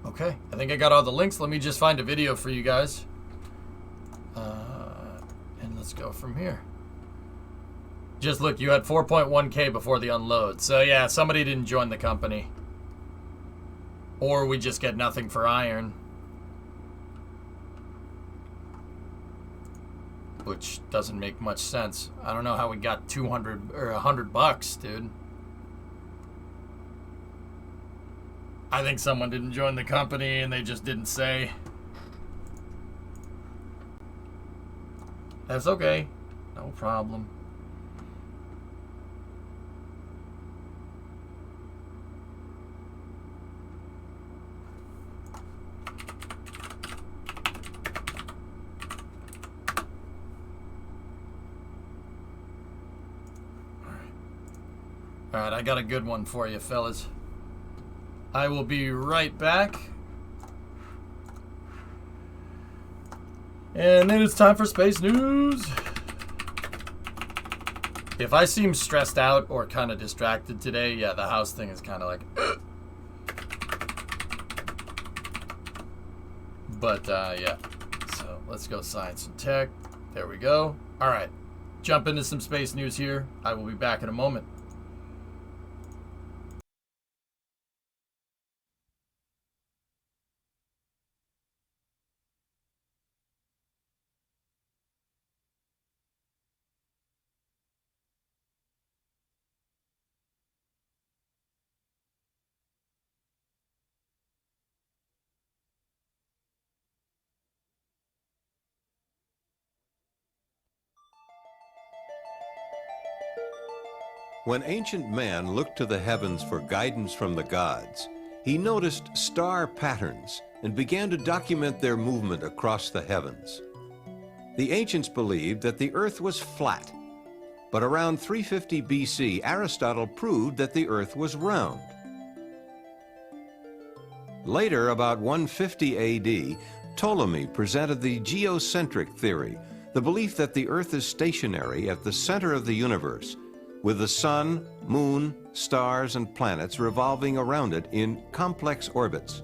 Okay, I think I got all the links. Let me just find a video for you guys. And let's go from here. Just look, you had 4.1K before the unload. So yeah, somebody didn't join the company. Or we just get nothing for iron. Which doesn't make much sense. I don't know how we got 200 or $100, dude. I think someone didn't join the company and they just didn't say. That's okay. No problem. All right, I got a good one for you, fellas. I will be right back. And then it's time for space news. If I seem stressed out or kind of distracted today, yeah, the house thing is kind of like... But, yeah. So, let's go science and tech. There we go. All right. Jump into some space news here. I will be back in a moment. When ancient man looked to the heavens for guidance from the gods, he noticed star patterns and began to document their movement across the heavens. The ancients believed that the earth was flat, but around 350 BC, Aristotle proved that the earth was round. Later, about 150 AD, Ptolemy presented the geocentric theory, the belief that the earth is stationary at the center of the universe, with the sun, moon, stars, and planets revolving around it in complex orbits.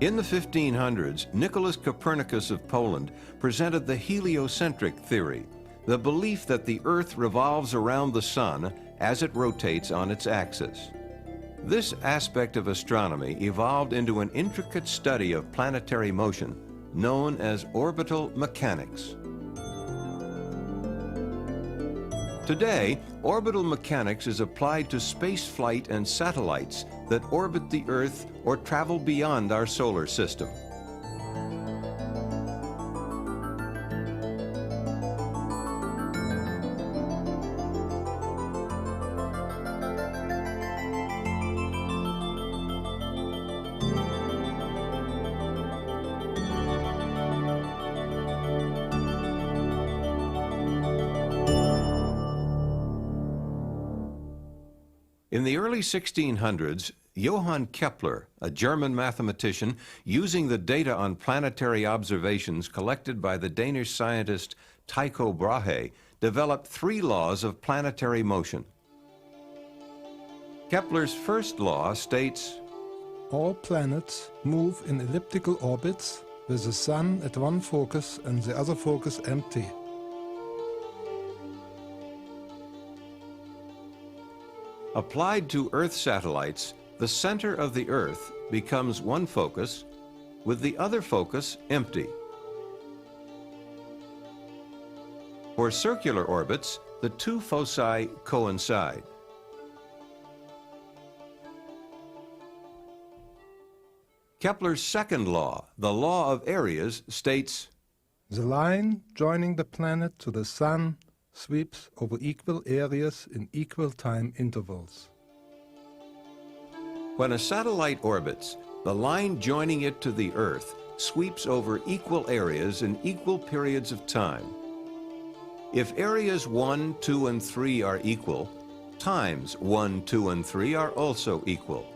In the 1500s, Nicholas Copernicus of Poland presented the heliocentric theory, the belief that the Earth revolves around the sun as it rotates on its axis. This aspect of astronomy evolved into an intricate study of planetary motion known as orbital mechanics. Today, orbital mechanics is applied to space flight and satellites that orbit the Earth or travel beyond our solar system. In the early 1600s, Johann Kepler, a German mathematician, using the data on planetary observations collected by the Danish scientist Tycho Brahe, developed 3 laws of planetary motion. Kepler's first law states, all planets move in elliptical orbits with the Sun at one focus and the other focus empty. applied to Earth satellites, the center of the Earth becomes one focus, with the other focus empty. For circular orbits, the 2 foci coincide. Kepler's second law, the law of areas, states, the line joining the planet to the Sun sweeps over equal areas in equal time intervals. when a satellite orbits, the line joining it to the Earth sweeps over equal areas in equal periods of time. If areas 1, 2, and 3 are equal, times 1, 2, and 3 are also equal.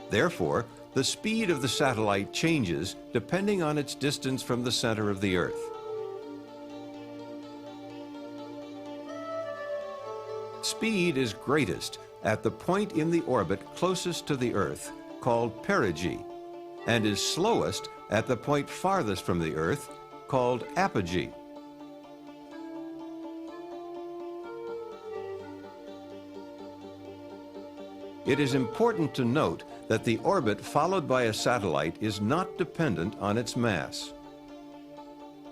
Therefore, the speed of the satellite changes depending on its distance from the center of the Earth. Speed is greatest at the point in the orbit closest to the Earth, called perigee, and is slowest at the point farthest from the Earth, called apogee. It is important to note that the orbit followed by a satellite is not dependent on its mass.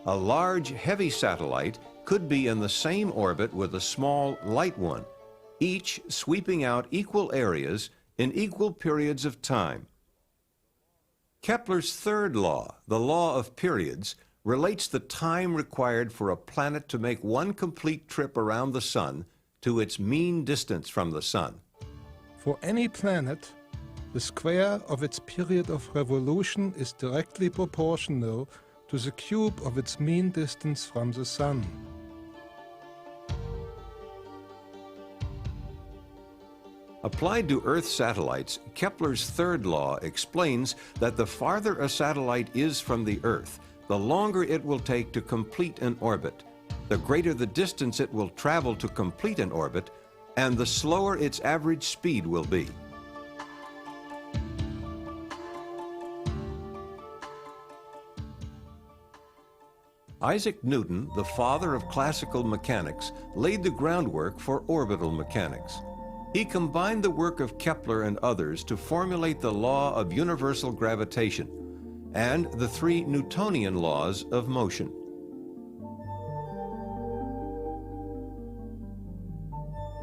A large, heavy satellite could be in the same orbit with a small, light one, each sweeping out equal areas in equal periods of time. Kepler's third law, the law of periods, relates the time required for a planet to make one complete trip around the Sun to its mean distance from the Sun. For any planet, the square of its period of revolution is directly proportional to the cube of its mean distance from the Sun. Applied to Earth satellites, Kepler's third law explains that the farther a satellite is from the Earth, the longer it will take to complete an orbit, the greater the distance it will travel to complete an orbit, and the slower its average speed will be. Isaac Newton, the father of classical mechanics, laid the groundwork for orbital mechanics. He combined the work of Kepler and others to formulate the law of universal gravitation and the three Newtonian laws of motion.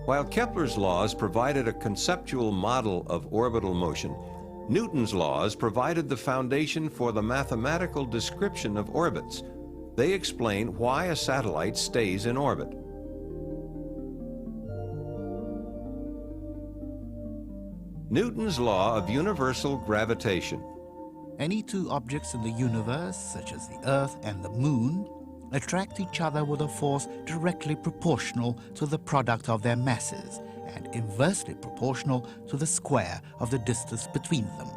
While Kepler's laws provided a conceptual model of orbital motion, Newton's laws provided the foundation for the mathematical description of orbits. They explain why a satellite stays in orbit. Newton's law of universal gravitation. Any two objects in the universe, such as the Earth and the Moon, attract each other with a force directly proportional to the product of their masses and inversely proportional to the square of the distance between them.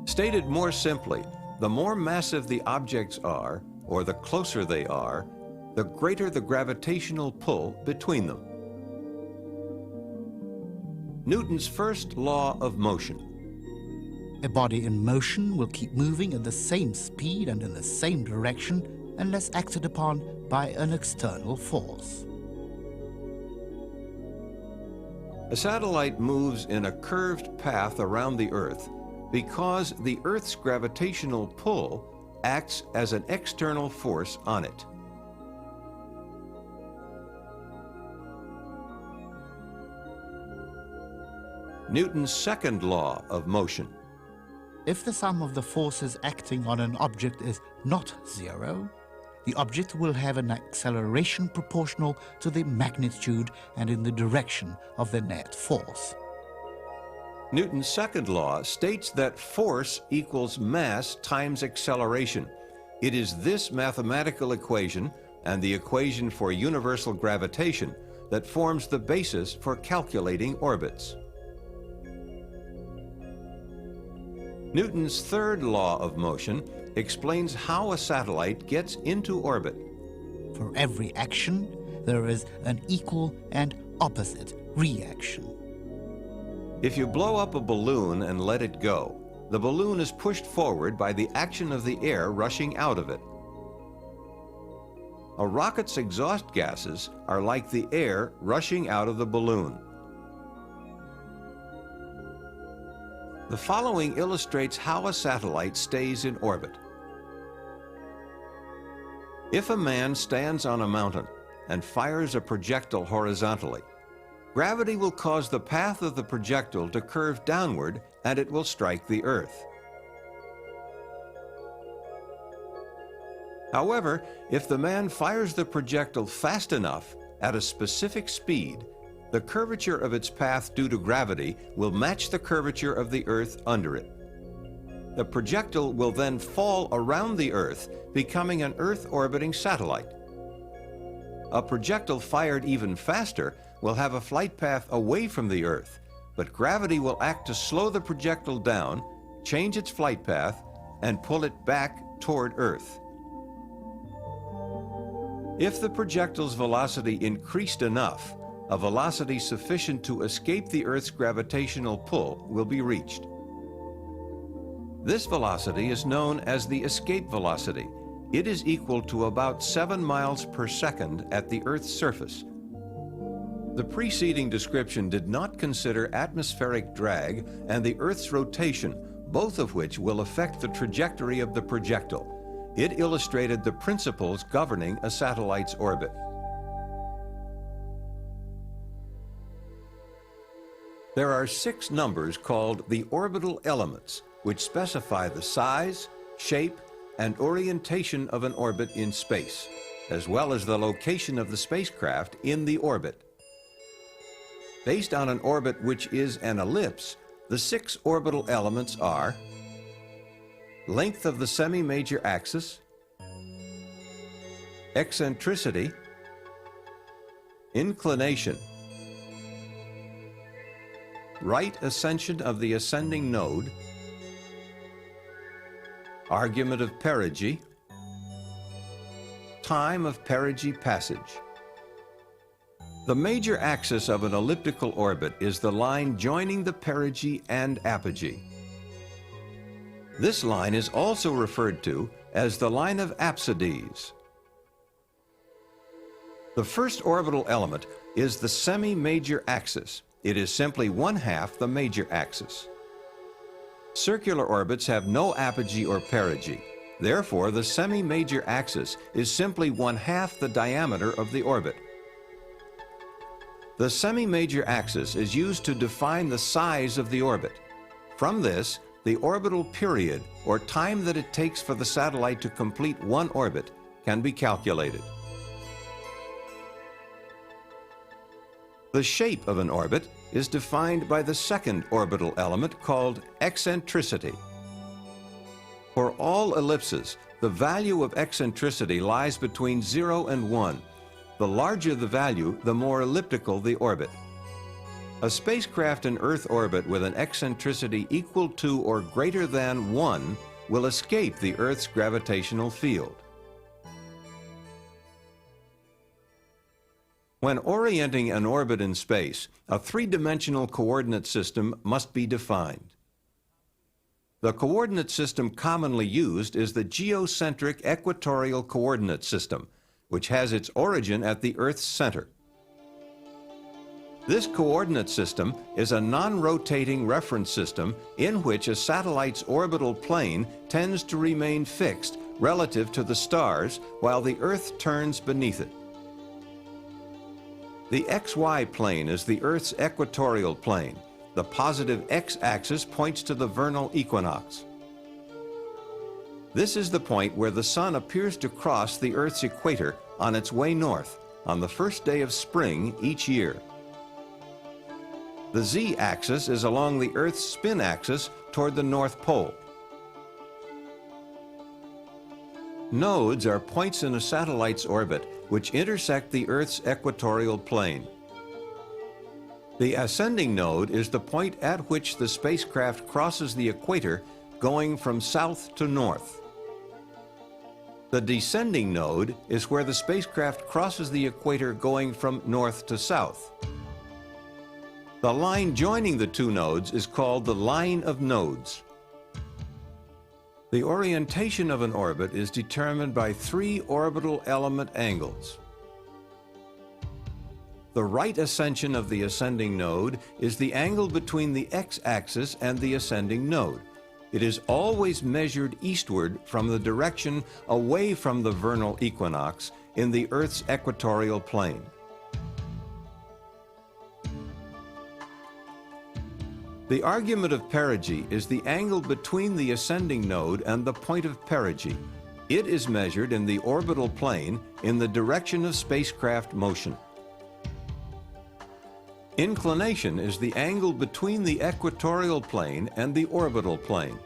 Stated more simply, the more massive the objects are, or the closer they are, the greater the gravitational pull between them. Newton's first law of motion. A body in motion will keep moving at the same speed and in the same direction unless acted upon by an external force. A satellite moves in a curved path around the Earth because the Earth's gravitational pull acts as an external force on it. Newton's second law of motion. If the sum of the forces acting on an object is not zero, the object will have an acceleration proportional to the magnitude and in the direction of the net force. Newton's second law states that force equals mass times acceleration. It is this mathematical equation and the equation for universal gravitation that forms the basis for calculating orbits. Newton's third law of motion explains how a satellite gets into orbit. For every action, there is an equal and opposite reaction. If you blow up a balloon and let it go, the balloon is pushed forward by the action of the air rushing out of it. A rocket's exhaust gases are like the air rushing out of the balloon. The following illustrates how a satellite stays in orbit. If a man stands on a mountain and fires a projectile horizontally, gravity will cause the path of the projectile to curve downward and it will strike the Earth. However, if the man fires the projectile fast enough at a specific speed, the curvature of its path due to gravity will match the curvature of the Earth under it. The projectile will then fall around the Earth, becoming an Earth-orbiting satellite. A projectile fired even faster will have a flight path away from the Earth, but gravity will act to slow the projectile down, change its flight path, and pull it back toward Earth. If the projectile's velocity increased enough, a velocity sufficient to escape the Earth's gravitational pull will be reached. This velocity is known as the escape velocity. It is equal to about 7 miles per second at the Earth's surface. The preceding description did not consider atmospheric drag and the Earth's rotation, both of which will affect the trajectory of the projectile. It illustrated the principles governing a satellite's orbit. There are 6 numbers called the orbital elements, which specify the size, shape, and orientation of an orbit in space, as well as the location of the spacecraft in the orbit. Based on an orbit which is an ellipse, the 6 orbital elements are length of the semi-major axis, eccentricity, inclination, right ascension of the ascending node, argument of perigee, time of perigee passage. The major axis of an elliptical orbit is the line joining the perigee and apogee. This line is also referred to as the line of apsides. The first orbital element is the semi-major axis. It is simply 1/2 the major axis. Circular orbits have no apogee or perigee. Therefore, the semi-major axis is simply 1/2 the diameter of the orbit. The semi-major axis is used to define the size of the orbit. From this, the orbital period, or time that it takes for the satellite to complete one orbit, can be calculated. The shape of an orbit is defined by the second orbital element called eccentricity. For all ellipses, the value of eccentricity lies between 0 and 1. The larger the value, the more elliptical the orbit. A spacecraft in Earth orbit with an eccentricity equal to or greater than 1 will escape the Earth's gravitational field. When orienting an orbit in space, a 3-dimensional coordinate system must be defined. The coordinate system commonly used is the geocentric equatorial coordinate system, which has its origin at the Earth's center. This coordinate system is a non-rotating reference system in which a satellite's orbital plane tends to remain fixed relative to the stars while the Earth turns beneath it. The XY plane is the Earth's equatorial plane. The positive x-axis points to the vernal equinox. This is the point where the sun appears to cross the Earth's equator on its way north on the first day of spring each year. The z-axis is along the Earth's spin axis toward the North Pole. Nodes are points in a satellite's orbit which intersect the Earth's equatorial plane. The ascending node is the point at which the spacecraft crosses the equator going from south to north. The descending node is where the spacecraft crosses the equator going from north to south. The line joining the two nodes is called the line of nodes. The orientation of an orbit is determined by 3 orbital element angles. The right ascension of the ascending node is the angle between the x-axis and the ascending node. It is always measured eastward from the direction away from the vernal equinox in the Earth's equatorial plane. The argument of perigee is the angle between the ascending node and the point of perigee. It is measured in the orbital plane in the direction of spacecraft motion. Inclination is the angle between the equatorial plane and the orbital plane.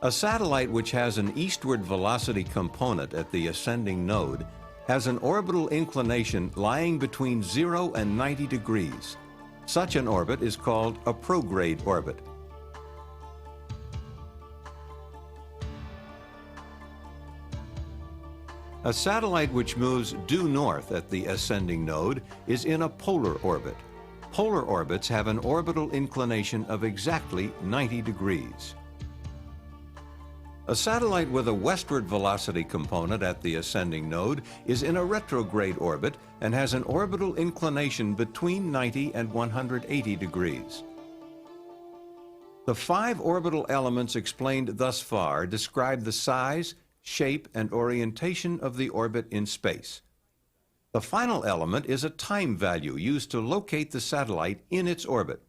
A satellite which has an eastward velocity component at the ascending node has an orbital inclination lying between 0 and 90 degrees. Such an orbit is called a prograde orbit. A satellite which moves due north at the ascending node is in a polar orbit. Polar orbits have an orbital inclination of exactly 90 degrees. A satellite with a westward velocity component at the ascending node is in a retrograde orbit and has an orbital inclination between 90 and 180 degrees. The 5 orbital elements explained thus far describe the size, shape, and orientation of the orbit in space. The final element is a time value used to locate the satellite in its orbit.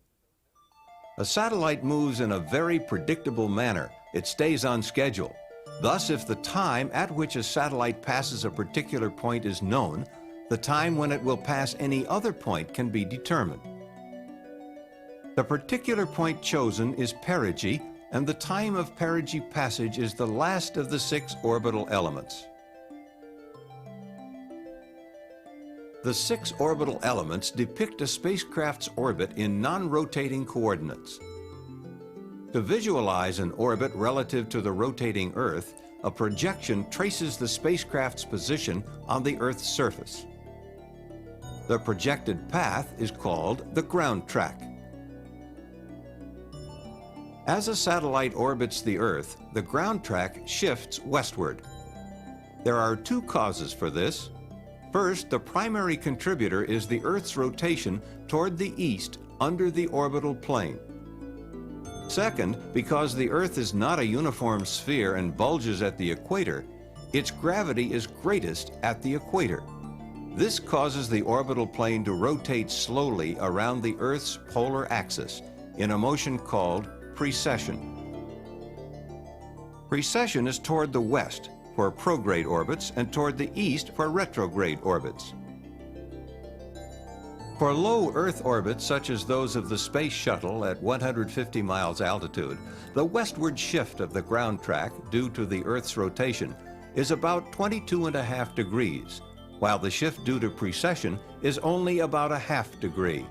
A satellite moves in a very predictable manner. It stays on schedule. Thus, if the time at which a satellite passes a particular point is known, the time when it will pass any other point can be determined. The particular point chosen is perigee, and the time of perigee passage is the last of the 6 orbital elements. The 6 orbital elements depict a spacecraft's orbit in non-rotating coordinates. To visualize an orbit relative to the rotating Earth, a projection traces the spacecraft's position on the Earth's surface. The projected path is called the ground track. As a satellite orbits the Earth, the ground track shifts westward. There are 2 causes for this. First, the primary contributor is the Earth's rotation toward the east under the orbital plane. Second, because the Earth is not a uniform sphere and bulges at the equator, its gravity is greatest at the equator. This causes the orbital plane to rotate slowly around the Earth's polar axis in a motion called precession. Precession is toward the west for prograde orbits and toward the east for retrograde orbits. For low Earth orbits such as those of the Space Shuttle at 150 miles altitude, the westward shift of the ground track due to the Earth's rotation is about 22.5 degrees, while the shift due to precession is only about a ½ degree.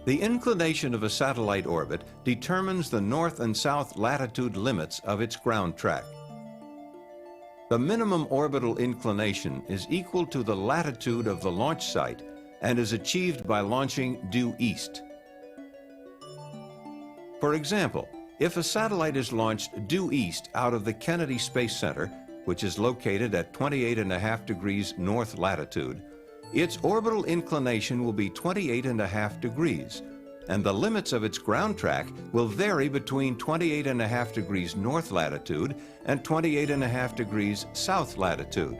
The inclination of a satellite orbit determines the north and south latitude limits of its ground track. The minimum orbital inclination is equal to the latitude of the launch site and is achieved by launching due east. For example, if a satellite is launched due east out of the Kennedy Space Center, which is located at 28.5 degrees north latitude, its orbital inclination will be 28.5 degrees, and the limits of its ground track will vary between 28.5 degrees north latitude and 28.5 degrees south latitude.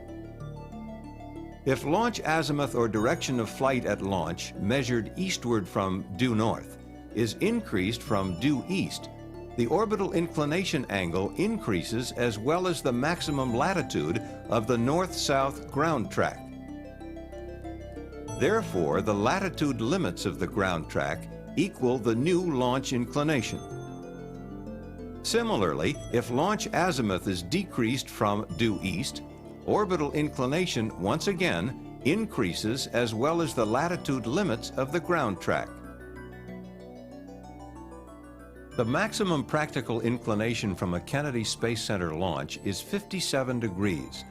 If launch azimuth or direction of flight at launch measured eastward from due north is increased from due east, the orbital inclination angle increases as well as the maximum latitude of the north-south ground track. Therefore, the latitude limits of the ground track equal the new launch inclination. Similarly, if launch azimuth is decreased from due east, orbital inclination once again increases as well as the latitude limits of the ground track. The maximum practical inclination from a Kennedy Space Center launch is 57 degrees.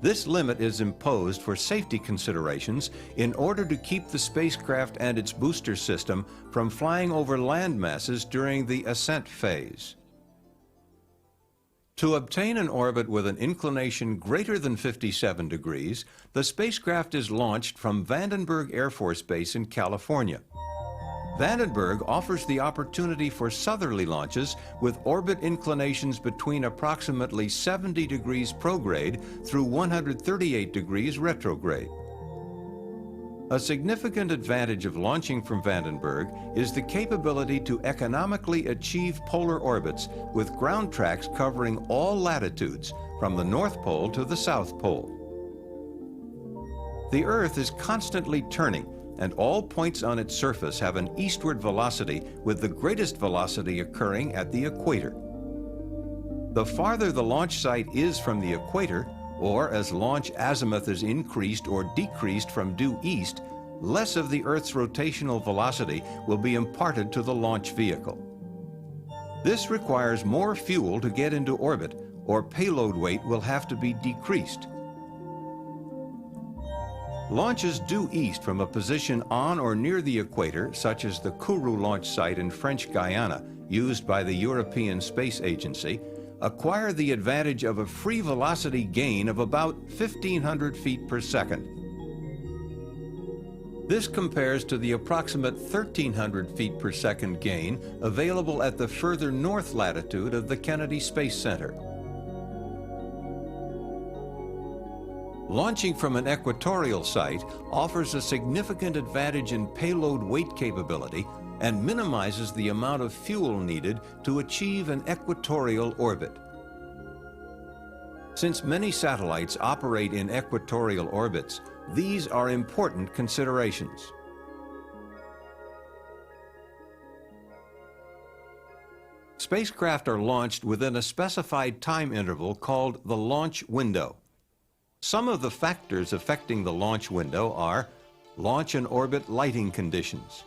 This limit is imposed for safety considerations in order to keep the spacecraft and its booster system from flying over land masses during the ascent phase. To obtain an orbit with an inclination greater than 57 degrees, the spacecraft is launched from Vandenberg Air Force Base in California. Vandenberg offers the opportunity for southerly launches with orbit inclinations between approximately 70 degrees prograde through 138 degrees retrograde. A significant advantage of launching from Vandenberg is the capability to economically achieve polar orbits with ground tracks covering all latitudes from the North Pole to the South Pole. The Earth is constantly turning, and all points on its surface have an eastward velocity, with the greatest velocity occurring at the equator. The farther the launch site is from the equator, or as launch azimuth is increased or decreased from due east, less of the Earth's rotational velocity will be imparted to the launch vehicle. This requires more fuel to get into orbit, or payload weight will have to be decreased. Launches due east from a position on or near the equator, such as the Kourou launch site in French Guiana, used by the European Space Agency, acquire the advantage of a free velocity gain of about 1,500 feet per second. This compares to the approximate 1,300 feet per second gain available at the further north latitude of the Kennedy Space Center. Launching from an equatorial site offers a significant advantage in payload weight capability and minimizes the amount of fuel needed to achieve an equatorial orbit. Since many satellites operate in equatorial orbits, these are important considerations. Spacecraft are launched within a specified time interval called the launch window. Some of the factors affecting the launch window are launch and orbit lighting conditions,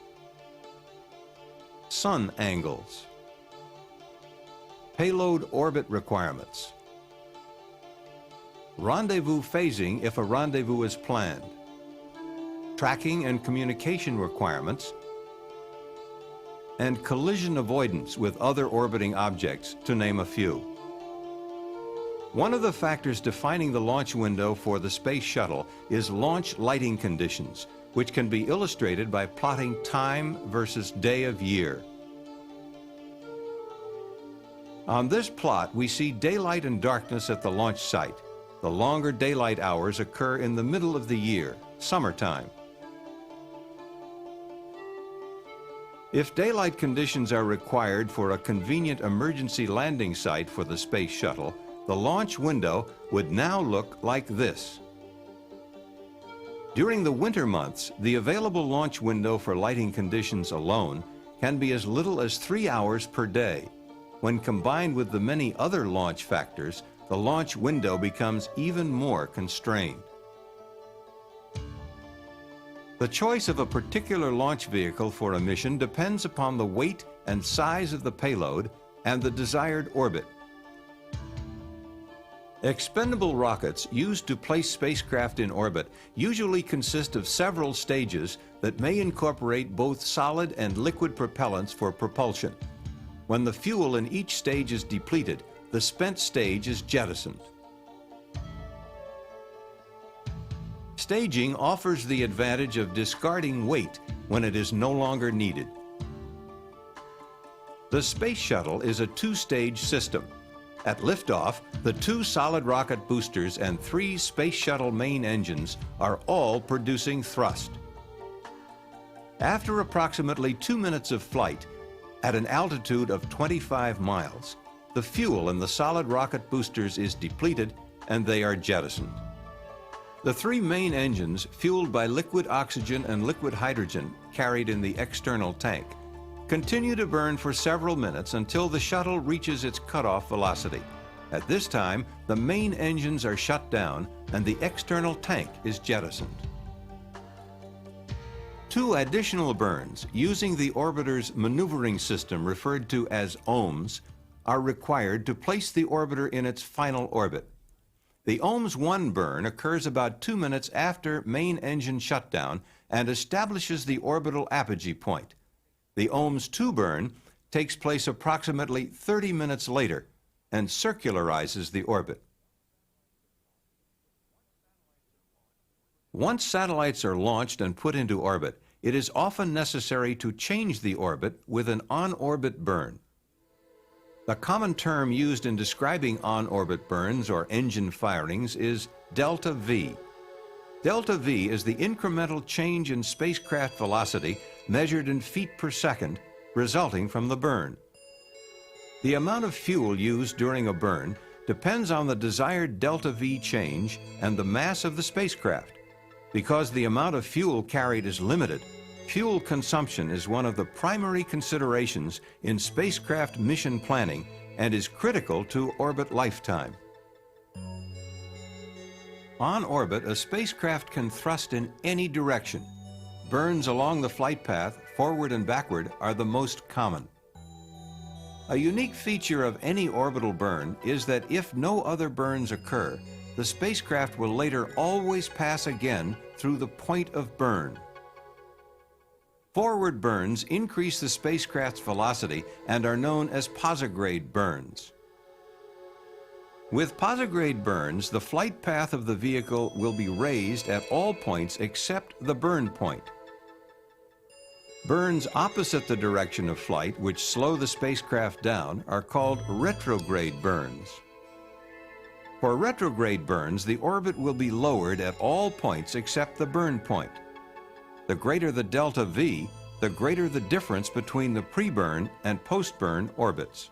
sun angles, payload orbit requirements, rendezvous phasing if a rendezvous is planned, tracking and communication requirements, and collision avoidance with other orbiting objects, to name a few. One of the factors defining the launch window for the space shuttle is launch lighting conditions, which can be illustrated by plotting time versus day of year. On this plot, we see daylight and darkness at the launch site. The longer daylight hours occur in the middle of the year, summertime. If daylight conditions are required for a convenient emergency landing site for the space shuttle, the launch window would now look like this. During the winter months, the available launch window for lighting conditions alone can be as little as 3 hours per day. When combined with the many other launch factors, the launch window becomes even more constrained. The choice of a particular launch vehicle for a mission depends upon the weight and size of the payload and the desired orbit. Expendable rockets used to place spacecraft in orbit usually consist of several stages that may incorporate both solid and liquid propellants for propulsion. When the fuel in each stage is depleted, the spent stage is jettisoned. Staging offers the advantage of discarding weight when it is no longer needed. The space shuttle is a two-stage system. At liftoff, the 2 solid rocket boosters and 3 space shuttle main engines are all producing thrust. After approximately 2 minutes of flight, at an altitude of 25 miles, the fuel in the solid rocket boosters is depleted and they are jettisoned. The 3 main engines, fueled by liquid oxygen and liquid hydrogen carried in the external tank, continue to burn for several minutes until the shuttle reaches its cutoff velocity. At this time, the main engines are shut down and the external tank is jettisoned. 2 additional burns using the orbiter's maneuvering system referred to as ohms are required to place the orbiter in its final orbit. The ohms 1 burn occurs about 2 minutes after main engine shutdown and establishes the orbital apogee point. The ohms 2 burn takes place approximately 30 minutes later and circularizes the orbit. Once satellites are launched and put into orbit, it is often necessary to change the orbit with an on-orbit burn. The common term used in describing on-orbit burns or engine firings is delta V. Delta V is the incremental change in spacecraft velocity measured in feet per second resulting from the burn. The amount of fuel used during a burn depends on the desired delta V change and the mass of the spacecraft. Because the amount of fuel carried is limited, fuel consumption is one of the primary considerations in spacecraft mission planning and is critical to orbit lifetime. On orbit, a spacecraft can thrust in any direction. Burns along the flight path, forward and backward, are the most common. A unique feature of any orbital burn is that if no other burns occur, the spacecraft will later always pass again through the point of burn. Forward burns increase the spacecraft's velocity and are known as posigrade burns. With posigrade burns, the flight path of the vehicle will be raised at all points except the burn point. Burns opposite the direction of flight, which slow the spacecraft down, are called retrograde burns. For retrograde burns, the orbit will be lowered at all points except the burn point. The greater the delta V, the greater the difference between the pre-burn and post-burn orbits.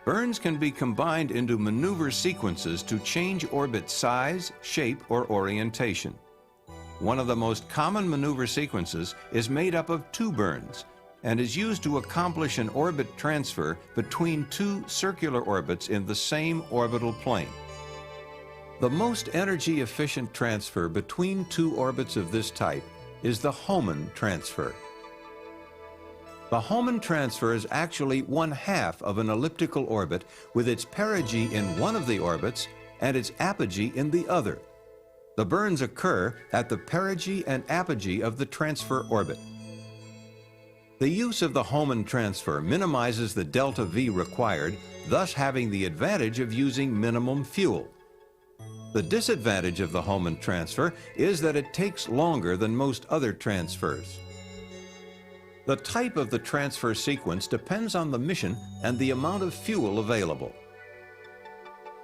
Burns can be combined into maneuver sequences to change orbit size, shape, or orientation. One of the most common maneuver sequences is made up of two burns and is used to accomplish an orbit transfer between two circular orbits in the same orbital plane. The most energy-efficient transfer between two orbits of this type is the Hohmann transfer. The Hohmann transfer is actually 1/2 of an elliptical orbit with its perigee in one of the orbits and its apogee in the other. The burns occur at the perigee and apogee of the transfer orbit. The use of the Hohmann transfer minimizes the delta V required, thus having the advantage of using minimum fuel. The disadvantage of the Hohmann transfer is that it takes longer than most other transfers. The type of the transfer sequence depends on the mission and the amount of fuel available.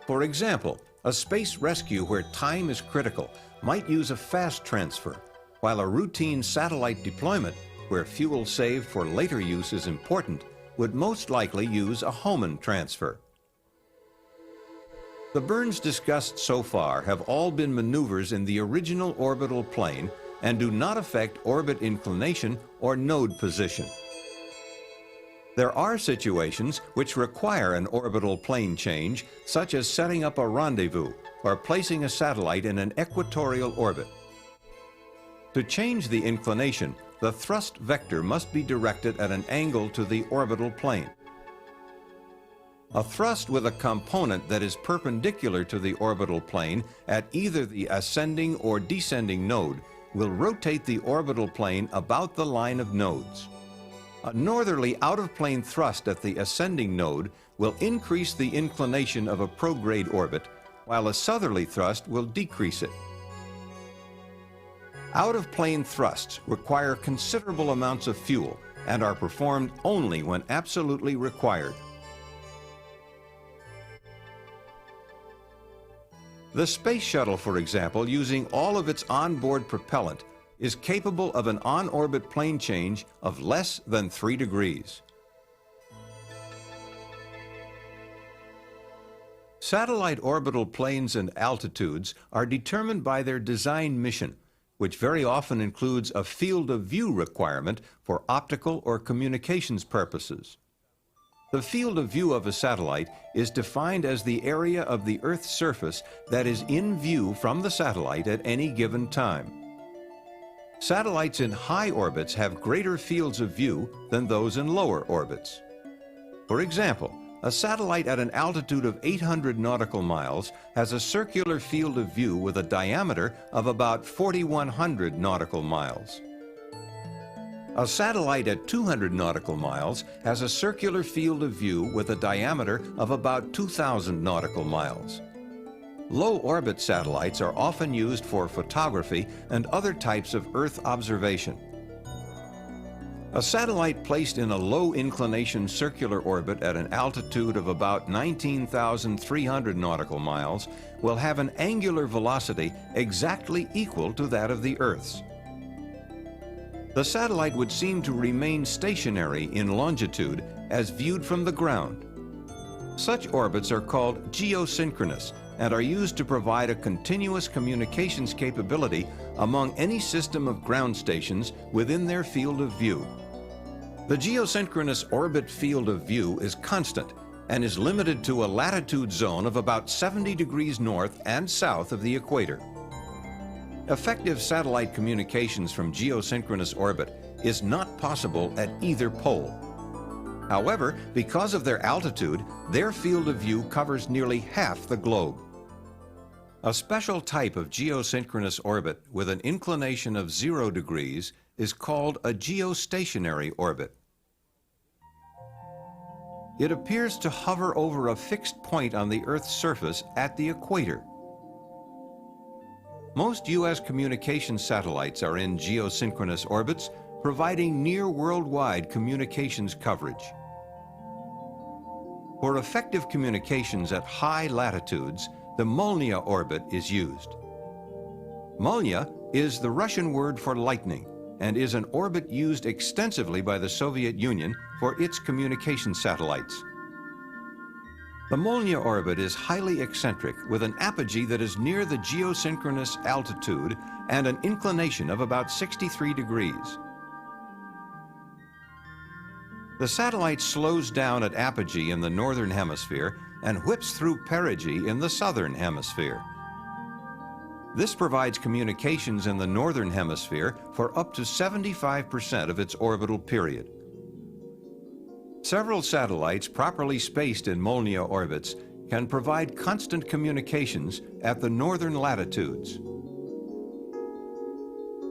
For example, a space rescue where time is critical might use a fast transfer, while a routine satellite deployment where fuel saved for later use is important would most likely use a Hohmann transfer. The burns discussed so far have all been maneuvers in the original orbital plane and do not affect orbit inclination or node position. There are situations which require an orbital plane change, such as setting up a rendezvous or placing a satellite in an equatorial orbit. To change the inclination, the thrust vector must be directed at an angle to the orbital plane. A thrust with a component that is perpendicular to the orbital plane at either the ascending or descending node will rotate the orbital plane about the line of nodes. A northerly out-of-plane thrust at the ascending node will increase the inclination of a prograde orbit, while a southerly thrust will decrease it. Out-of-plane thrusts require considerable amounts of fuel and are performed only when absolutely required. The Space Shuttle, for example, using all of its onboard propellant, is capable of an on-orbit plane change of less than 3 degrees. Satellite orbital planes and altitudes are determined by their design mission, which very often includes a field of view requirement for optical or communications purposes. The field of view of a satellite is defined as the area of the Earth's surface that is in view from the satellite at any given time. Satellites in high orbits have greater fields of view than those in lower orbits. For example, a satellite at an altitude of 800 nautical miles has a circular field of view with a diameter of about 4,100 nautical miles. A satellite at 200 nautical miles has a circular field of view with a diameter of about 2,000 nautical miles. Low-orbit satellites are often used for photography and other types of Earth observation. A satellite placed in a low-inclination circular orbit at an altitude of about 19,300 nautical miles will have an angular velocity exactly equal to that of the Earth's. The satellite would seem to remain stationary in longitude as viewed from the ground. Such orbits are called geosynchronous and are used to provide a continuous communications capability among any system of ground stations within their field of view. The geosynchronous orbit field of view is constant, and is limited to a latitude zone of about 70 degrees north and south of the equator. Effective satellite communications from geosynchronous orbit is not possible at either pole. However, because of their altitude, their field of view covers nearly half the globe. A special type of geosynchronous orbit with an inclination of 0 degrees is called a geostationary orbit. It appears to hover over a fixed point on the Earth's surface at the equator. Most U.S. communication satellites are in geosynchronous orbits, providing near worldwide communications coverage. For effective communications at high latitudes, the Molniya orbit is used. Molniya is the Russian word for lightning and is an orbit used extensively by the Soviet Union for its communication satellites. The Molniya orbit is highly eccentric with an apogee that is near the geosynchronous altitude and an inclination of about 63 degrees. The satellite slows down at apogee in the northern hemisphere and whips through perigee in the southern hemisphere. This provides communications in the northern hemisphere for up to 75% of its orbital period. Several satellites properly spaced in Molniya orbits can provide constant communications at the northern latitudes.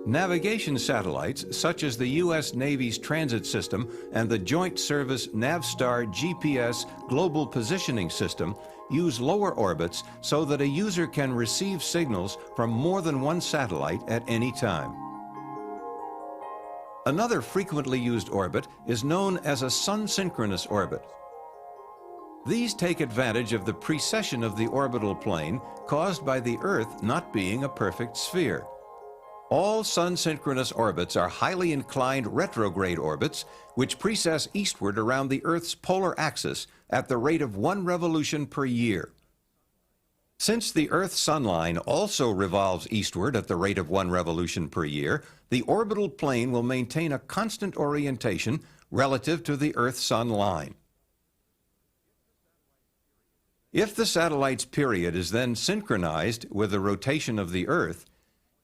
Navigation satellites, such as the U.S. Navy's Transit System and the Joint Service Navstar GPS Global Positioning System, use lower orbits so that a user can receive signals from more than one satellite at any time. Another frequently used orbit is known as a sun-synchronous orbit. These take advantage of the precession of the orbital plane caused by the Earth not being a perfect sphere. All sun-synchronous orbits are highly inclined retrograde orbits which precess eastward around the Earth's polar axis at the rate of 1 revolution per year. Since the Earth-Sun line also revolves eastward at the rate of 1 revolution per year, the orbital plane will maintain a constant orientation relative to the Earth-Sun line. If the satellite's period is then synchronized with the rotation of the Earth,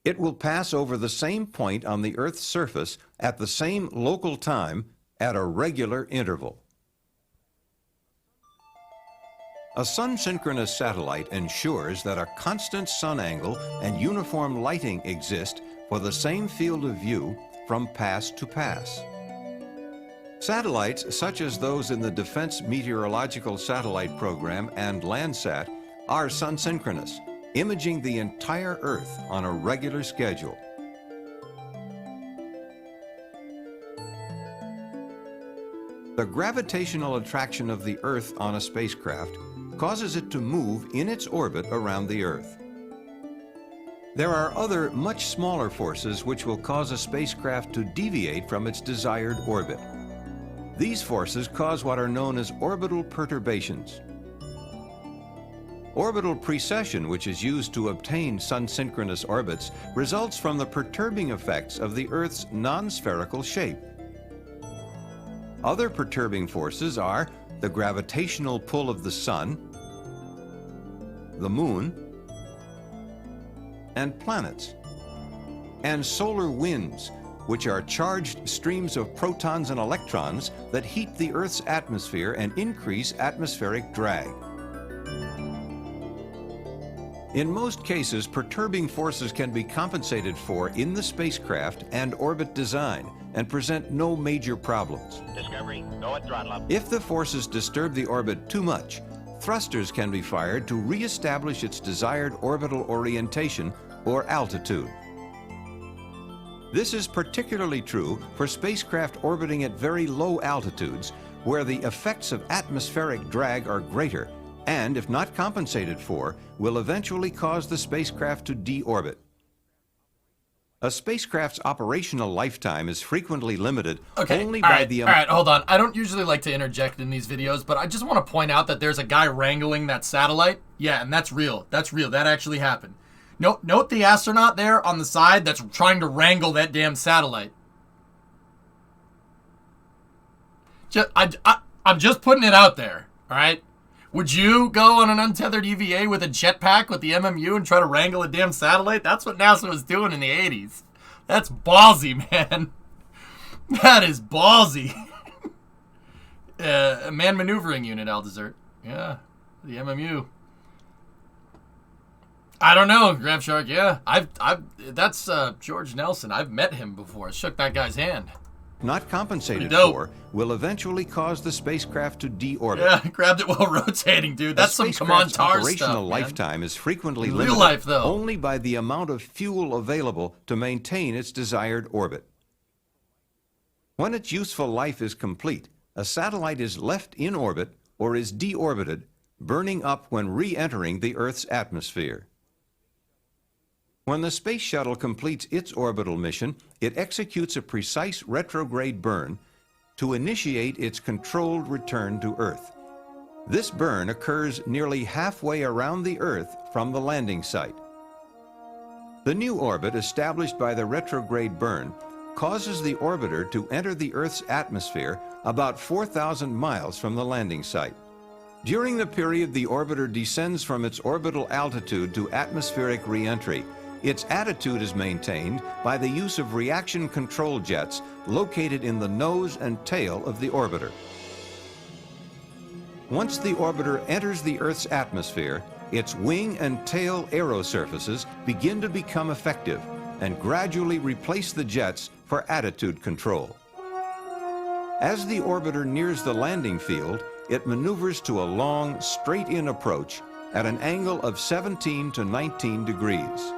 it will pass over the same point on the Earth's surface at the same local time at a regular interval. A sun-synchronous satellite ensures that a constant sun angle and uniform lighting exist for the same field of view from pass to pass. Satellites such as those in the Defense Meteorological Satellite Program and Landsat are sun-synchronous, imaging the entire Earth on a regular schedule. The gravitational attraction of the Earth on a spacecraft causes it to move in its orbit around the Earth. There are other, much smaller forces which will cause a spacecraft to deviate from its desired orbit. These forces cause what are known as orbital perturbations. Orbital precession, which is used to obtain sun-synchronous orbits, results from the perturbing effects of the Earth's non-spherical shape. Other perturbing forces are the gravitational pull of the Sun, the Moon, and planets, and solar winds, which are charged streams of protons and electrons that heat the Earth's atmosphere and increase atmospheric drag. In most cases, perturbing forces can be compensated for in the spacecraft and orbit design and present no major problems. Discovery, go at throttle up. If the forces disturb the orbit too much, thrusters can be fired to re-establish its desired orbital orientation or altitude. This is particularly true for spacecraft orbiting at very low altitudes, where the effects of atmospheric drag are greater and, if not compensated for, will eventually cause the spacecraft to deorbit. A spacecraft's operational lifetime is frequently limited only by the... All right, hold on. I don't usually like to interject in these videos, but I just want to point out that there's a guy wrangling that satellite. Yeah, and that's real. That's real. That actually happened. Note the astronaut there on the side that's trying to wrangle that damn satellite. I'm just putting it out there. All right? Would you go on an untethered EVA with a jetpack with the MMU and try to wrangle a damn satellite? That's what NASA was doing in the 80s. That's ballsy, man. That is ballsy. A man maneuvering unit, I'll desert. Yeah, the MMU. I don't know, Grab Shark. Yeah, that's George Nelson. I've met him before. Shook that guy's hand. Not compensated Pretty dope. for, will eventually cause the spacecraft to deorbit. Yeah, grabbed it while rotating, dude. That's some Command spacecraft's Tar operational stuff, man. lifetime is frequently In limited real life, though. only by the amount of fuel available to maintain its desired orbit. When its useful life is complete, a satellite is left in orbit or is deorbited, burning up when re-entering the Earth's atmosphere. When the space shuttle completes its orbital mission, it executes a precise retrograde burn to initiate its controlled return to Earth. This burn occurs nearly halfway around the Earth from the landing site. The new orbit established by the retrograde burn causes the orbiter to enter the Earth's atmosphere about 4,000 miles from the landing site. During the period the orbiter descends from its orbital altitude to atmospheric re-entry, its attitude is maintained by the use of reaction control jets located in the nose and tail of the orbiter. Once the orbiter enters the Earth's atmosphere, its wing and tail aerosurfaces begin to become effective and gradually replace the jets for attitude control. As the orbiter nears the landing field, it maneuvers to a long, straight-in approach at an angle of 17 to 19 degrees.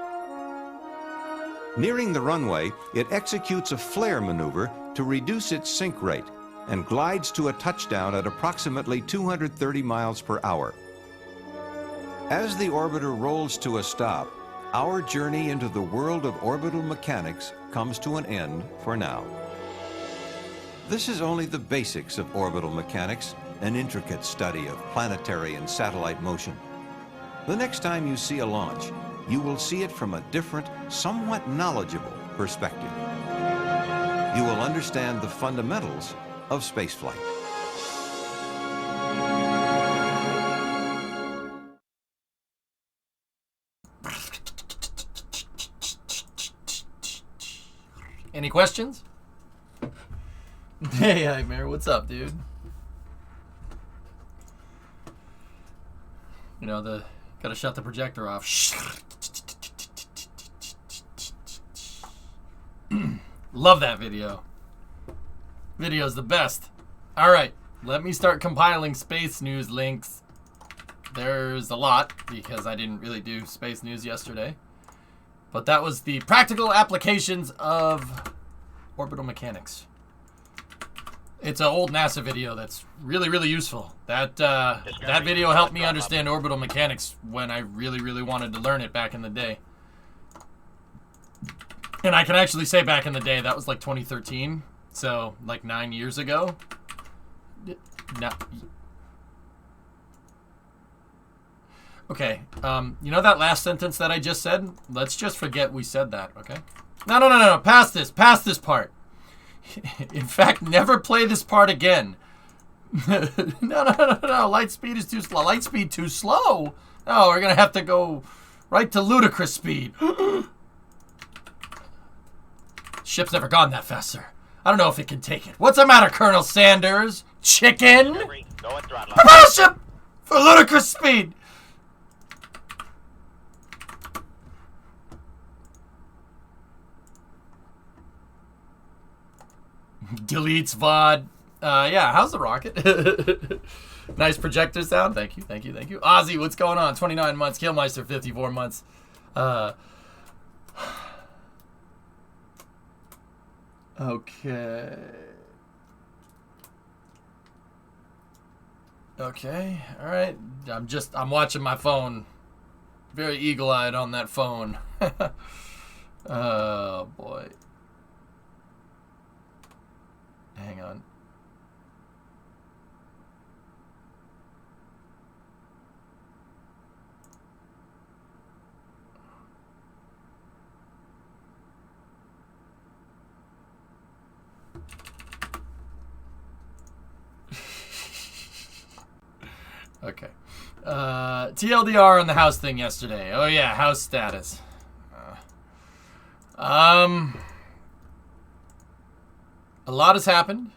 Nearing the runway, it executes a flare maneuver to reduce its sink rate and glides to a touchdown at approximately 230 miles per hour. As the orbiter rolls to a stop, our journey into the world of orbital mechanics comes to an end for now. This is only the basics of orbital mechanics, an intricate study of planetary and satellite motion. The next time you see a launch, you will see it from a different, somewhat knowledgeable perspective. You will understand the fundamentals of spaceflight. Any questions? Hey, Nightmare, what's up, dude? You know, gotta shut the projector off. Love that video. Video's the best. All right, let me start compiling space news links. There's a lot because I didn't really do space news yesterday. But that was the practical applications of orbital mechanics. It's an old NASA video that's really, really useful. That video helped me understand orbital mechanics when I really, really wanted to learn it back in the day. And I can actually say back in the day, that was like 2013. So, like 9 years ago. No. Okay, you know that last sentence that I just said? Let's just forget we said that, okay? No. Pass this part. In fact, never play this part again. No. Light speed is too slow. Light speed too slow? No, we're gonna have to go right to ludicrous speed. Ship's never gone that fast, sir. I don't know if it can take it. What's the matter, Colonel Sanders? Chicken? Propel ship for ludicrous speed. Deletes VOD. Yeah, how's the rocket? Nice projector sound. Thank you. Ozzy, what's going on? 29 months. Killmeister, 54 months. Okay. All right. I'm watching my phone. Very eagle-eyed on that phone. Oh, boy. Hang on. Okay. TLDR on the house thing yesterday. Oh yeah, house status. A lot has happened.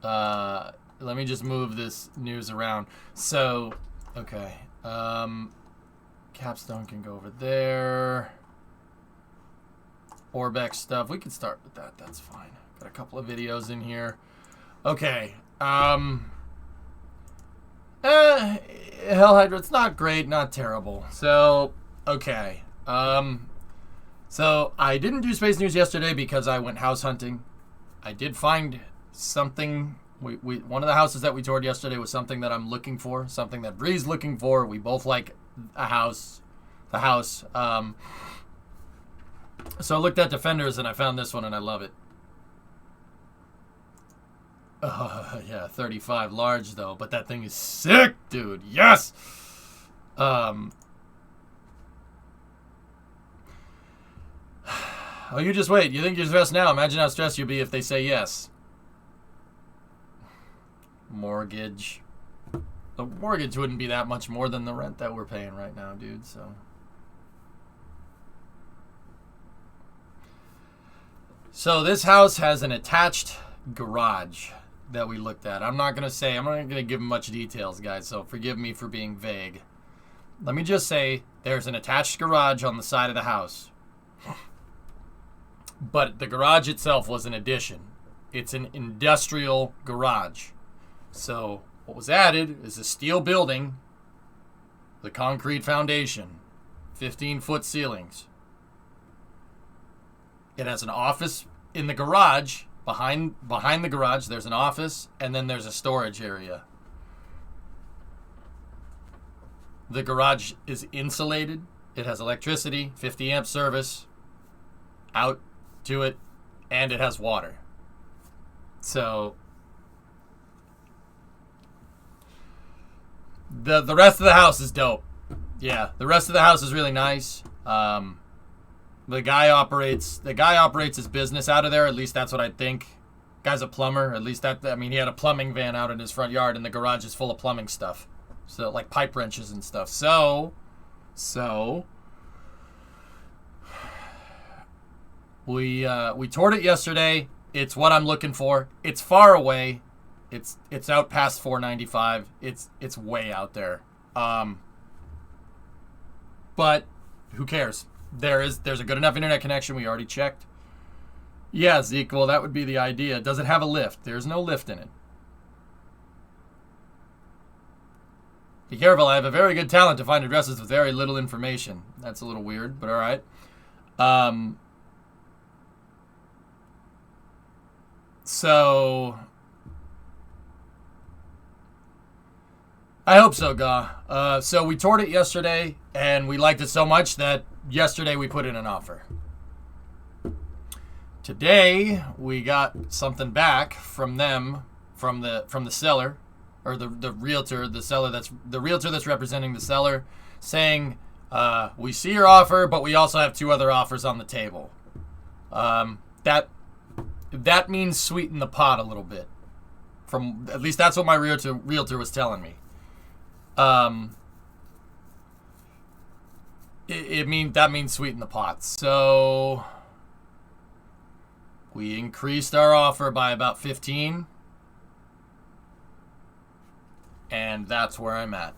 Let me just move this news around. So, okay. Capstone can go over there. Orbex stuff. We can start with that. That's fine. Got a couple of videos in here. Okay. Hell Hydra, it's not great, not terrible. So, okay. So I didn't do Space News yesterday because I went house hunting. I did find something. One of the houses that we toured yesterday was something that I'm looking for, something that Bree's looking for. We both like the house. So I looked at Defenders and I found this one and I love it. Yeah, 35 large though, but that thing is sick, dude. Yes. Oh, you just wait. You think you're stressed now? Imagine how stressed you'll be if they say yes. Mortgage. The mortgage wouldn't be that much more than the rent that we're paying right now, dude, so. So this house has an attached garage that we looked at. I'm not going to give much details, guys, so forgive me for being vague. Let me just say there's an attached garage on the side of the house. But the garage itself was an addition. It's an industrial garage. So what was added is a steel building, the concrete foundation, 15-foot ceilings. It has an office in the garage. Behind the garage, there's an office, and then there's a storage area. The garage is insulated. It has electricity, 50 amp service out to it, and it has water. So the rest of the house is dope. Yeah, the rest of the house is really nice. The guy operates his business out of there. At least that's what I think. Guy's a plumber. At least he had a plumbing van out in his front yard, and the garage is full of plumbing stuff. So like pipe wrenches and stuff. So we toured it yesterday. It's what I'm looking for. It's far away. It's out past 495. It's way out there. But who cares? There's a good enough internet connection. We already checked. Yeah, Zeke, well, that would be the idea. Does it have a lift? There's no lift in it. Be careful, I have a very good talent to find addresses with very little information. That's a little weird, but all right. So I hope so, Ga. So we toured it yesterday, and we liked it so much that yesterday we put in an offer. Today we got something back from them, from the seller, or the realtor, the realtor that's representing the seller, saying, we see your offer, but we also have 2 other offers on the table. That means sweeten the pot a little bit. From at least that's what my realtor was telling me. That means sweeten the pot. So we increased our offer by about 15, and that's where I'm at.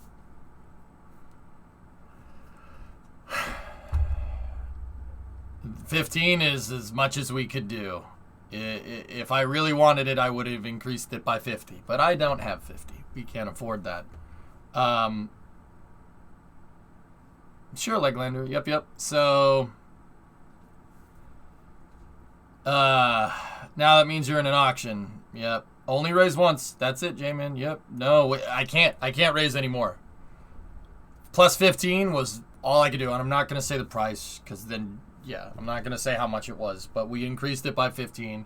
$15 is as much as we could do. If I really wanted it, I would have increased it by 50, but I don't have 50. We can't afford that. Sure, Leglander. Yep. So now that means you're in an auction. Yep. Only raise once. That's it, J-Man. Yep. No, I can't raise anymore. Plus 15 was all I could do, and I'm not going to say the price, because then, yeah, I'm not going to say how much it was, but we increased it by 15.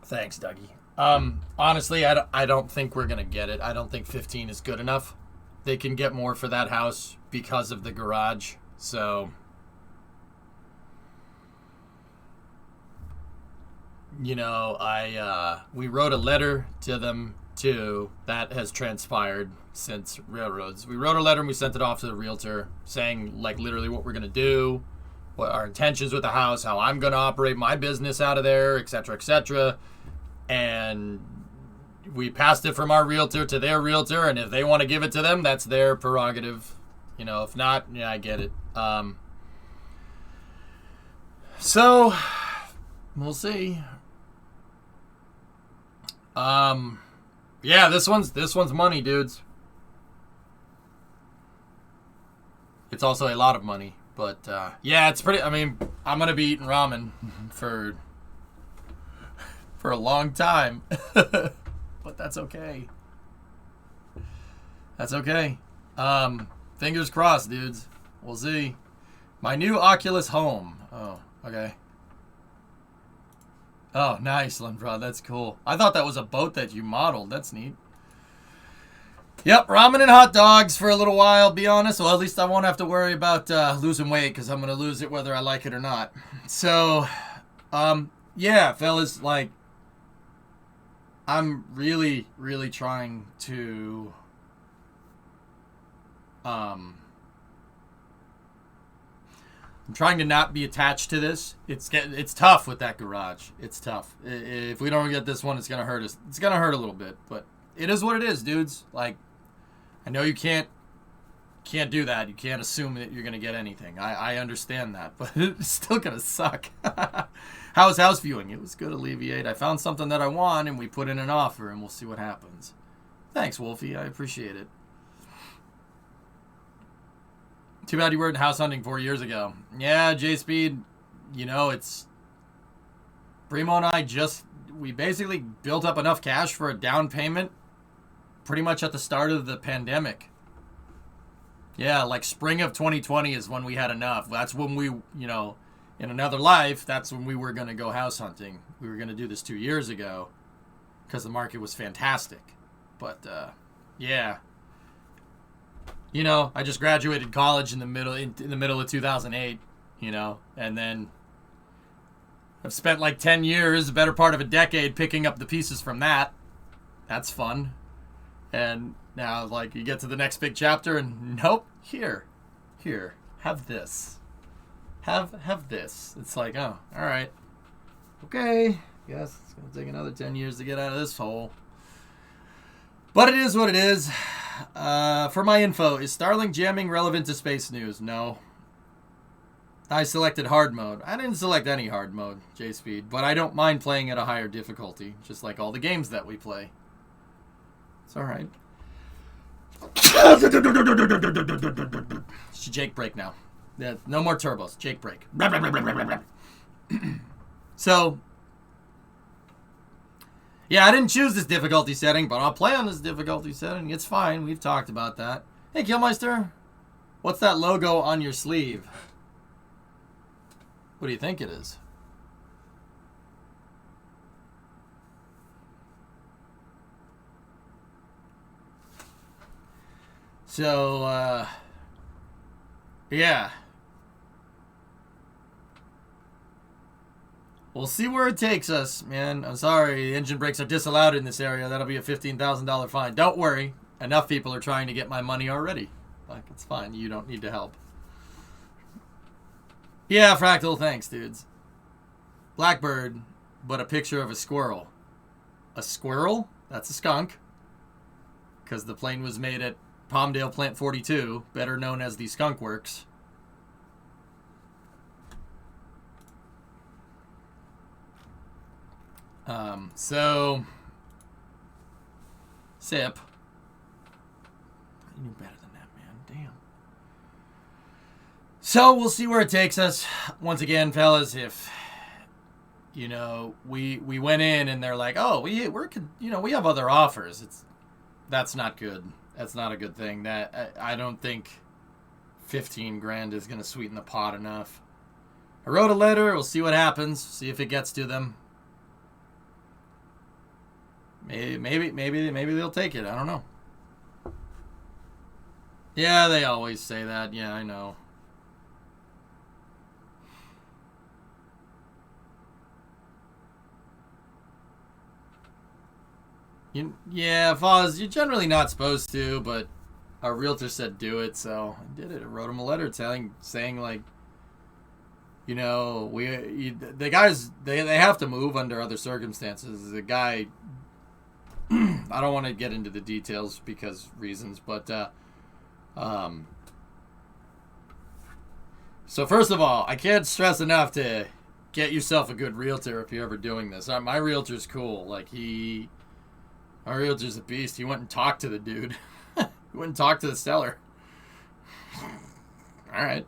Thanks, Dougie. Honestly, I don't think we're going to get it. I don't think 15 is good enough. They can get more for that house because of the garage. So you know, we wrote a letter to them too. That has transpired since railroads. We wrote a letter and we sent it off to the realtor saying, like, literally what we're going to do, what our intentions with the house, how I'm going to operate my business out of there, etc., etc. And we passed it from our realtor to their realtor, and if they want to give it to them, that's their prerogative. You know, if not, yeah, I get it. So we'll see. Yeah, this one's money, dudes. It's also a lot of money, but yeah, it's pretty. I mean, I'm gonna be eating ramen for a long time, but that's okay. That's okay. Fingers crossed, dudes. We'll see. My new Oculus Home. Oh, okay. Oh, nice, Lundrod. That's cool. I thought that was a boat that you modeled. That's neat. Yep, ramen and hot dogs for a little while, be honest. Well, at least I won't have to worry about losing weight, because I'm going to lose it whether I like it or not. So, yeah, fellas, like, I'm really, really trying to, I'm trying to not be attached to this. It's tough with that garage. It's tough. If we don't get this one, it's going to hurt us. It's going to hurt a little bit, but it is what it is, dudes. Like, I know you can't do that. You can't assume that you're going to get anything. I understand that, but it's still going to suck. How's house viewing? It was good, Alleviate. I found something that I want, and we put in an offer, and we'll see what happens. Thanks, Wolfie. I appreciate it. Too bad you weren't house hunting 4 years ago. Yeah, J-Speed, you know, it's... Primo and I we basically built up enough cash for a down payment pretty much at the start of the pandemic. Yeah, like spring of 2020 is when we had enough. That's when we, you know, in another life, that's when we were going to go house hunting. We were going to do this 2 years ago because the market was fantastic. But, yeah. You know, I just graduated college in the middle of 2008, you know, and then I've spent like 10 years, the better part of a decade, picking up the pieces from that. That's fun. And now, like, you get to the next big chapter, and nope, here, have this. Have this. It's like, oh, all right. Okay, guess it's going to take another 10 years to get out of this hole. But it is what it is. For my info, is Starlink jamming relevant to space news? No. I selected hard mode. I didn't select any hard mode, J-Speed, but I don't mind playing at a higher difficulty, just like all the games that we play. It's alright. It's Jake break now. Yeah, no more turbos. Jake break. So, yeah, I didn't choose this difficulty setting, but I'll play on this difficulty setting. It's fine. We've talked about that. Hey, Killmeister. What's that logo on your sleeve? What do you think it is? So, yeah. We'll see where it takes us, man. I'm sorry, engine brakes are disallowed in this area. That'll be a $15,000 fine. Don't worry. Enough people are trying to get my money already. Like, it's fine. You don't need to help. Yeah, Fractal, thanks, dudes. Blackbird, but a picture of a squirrel. A squirrel? That's a skunk. Because the plane was made at Palmdale Plant 42, better known as the Skunk Works. So, Sip. You knew better than that, man. Damn. So, we'll see where it takes us. Once again, fellas, if, you know, we went in and they're like, oh, we have other offers. That's not good. That's not a good thing. I don't think 15 grand is going to sweeten the pot enough. I wrote a letter. We'll see what happens. See if it gets to them. Maybe they'll take it. I don't know. Yeah, they always say that. Yeah, I know. Yeah, Foz, you're generally not supposed to, but our realtor said do it, so I did it. I wrote him a letter saying like, you know, the guys, they have to move under other circumstances. The guy, I don't want to get into the details because reasons, but so first of all, I can't stress enough to get yourself a good realtor if you're ever doing this. My realtor's cool. Like our realtor's a beast. He went and talked to the dude. He went and talked to the seller. All right.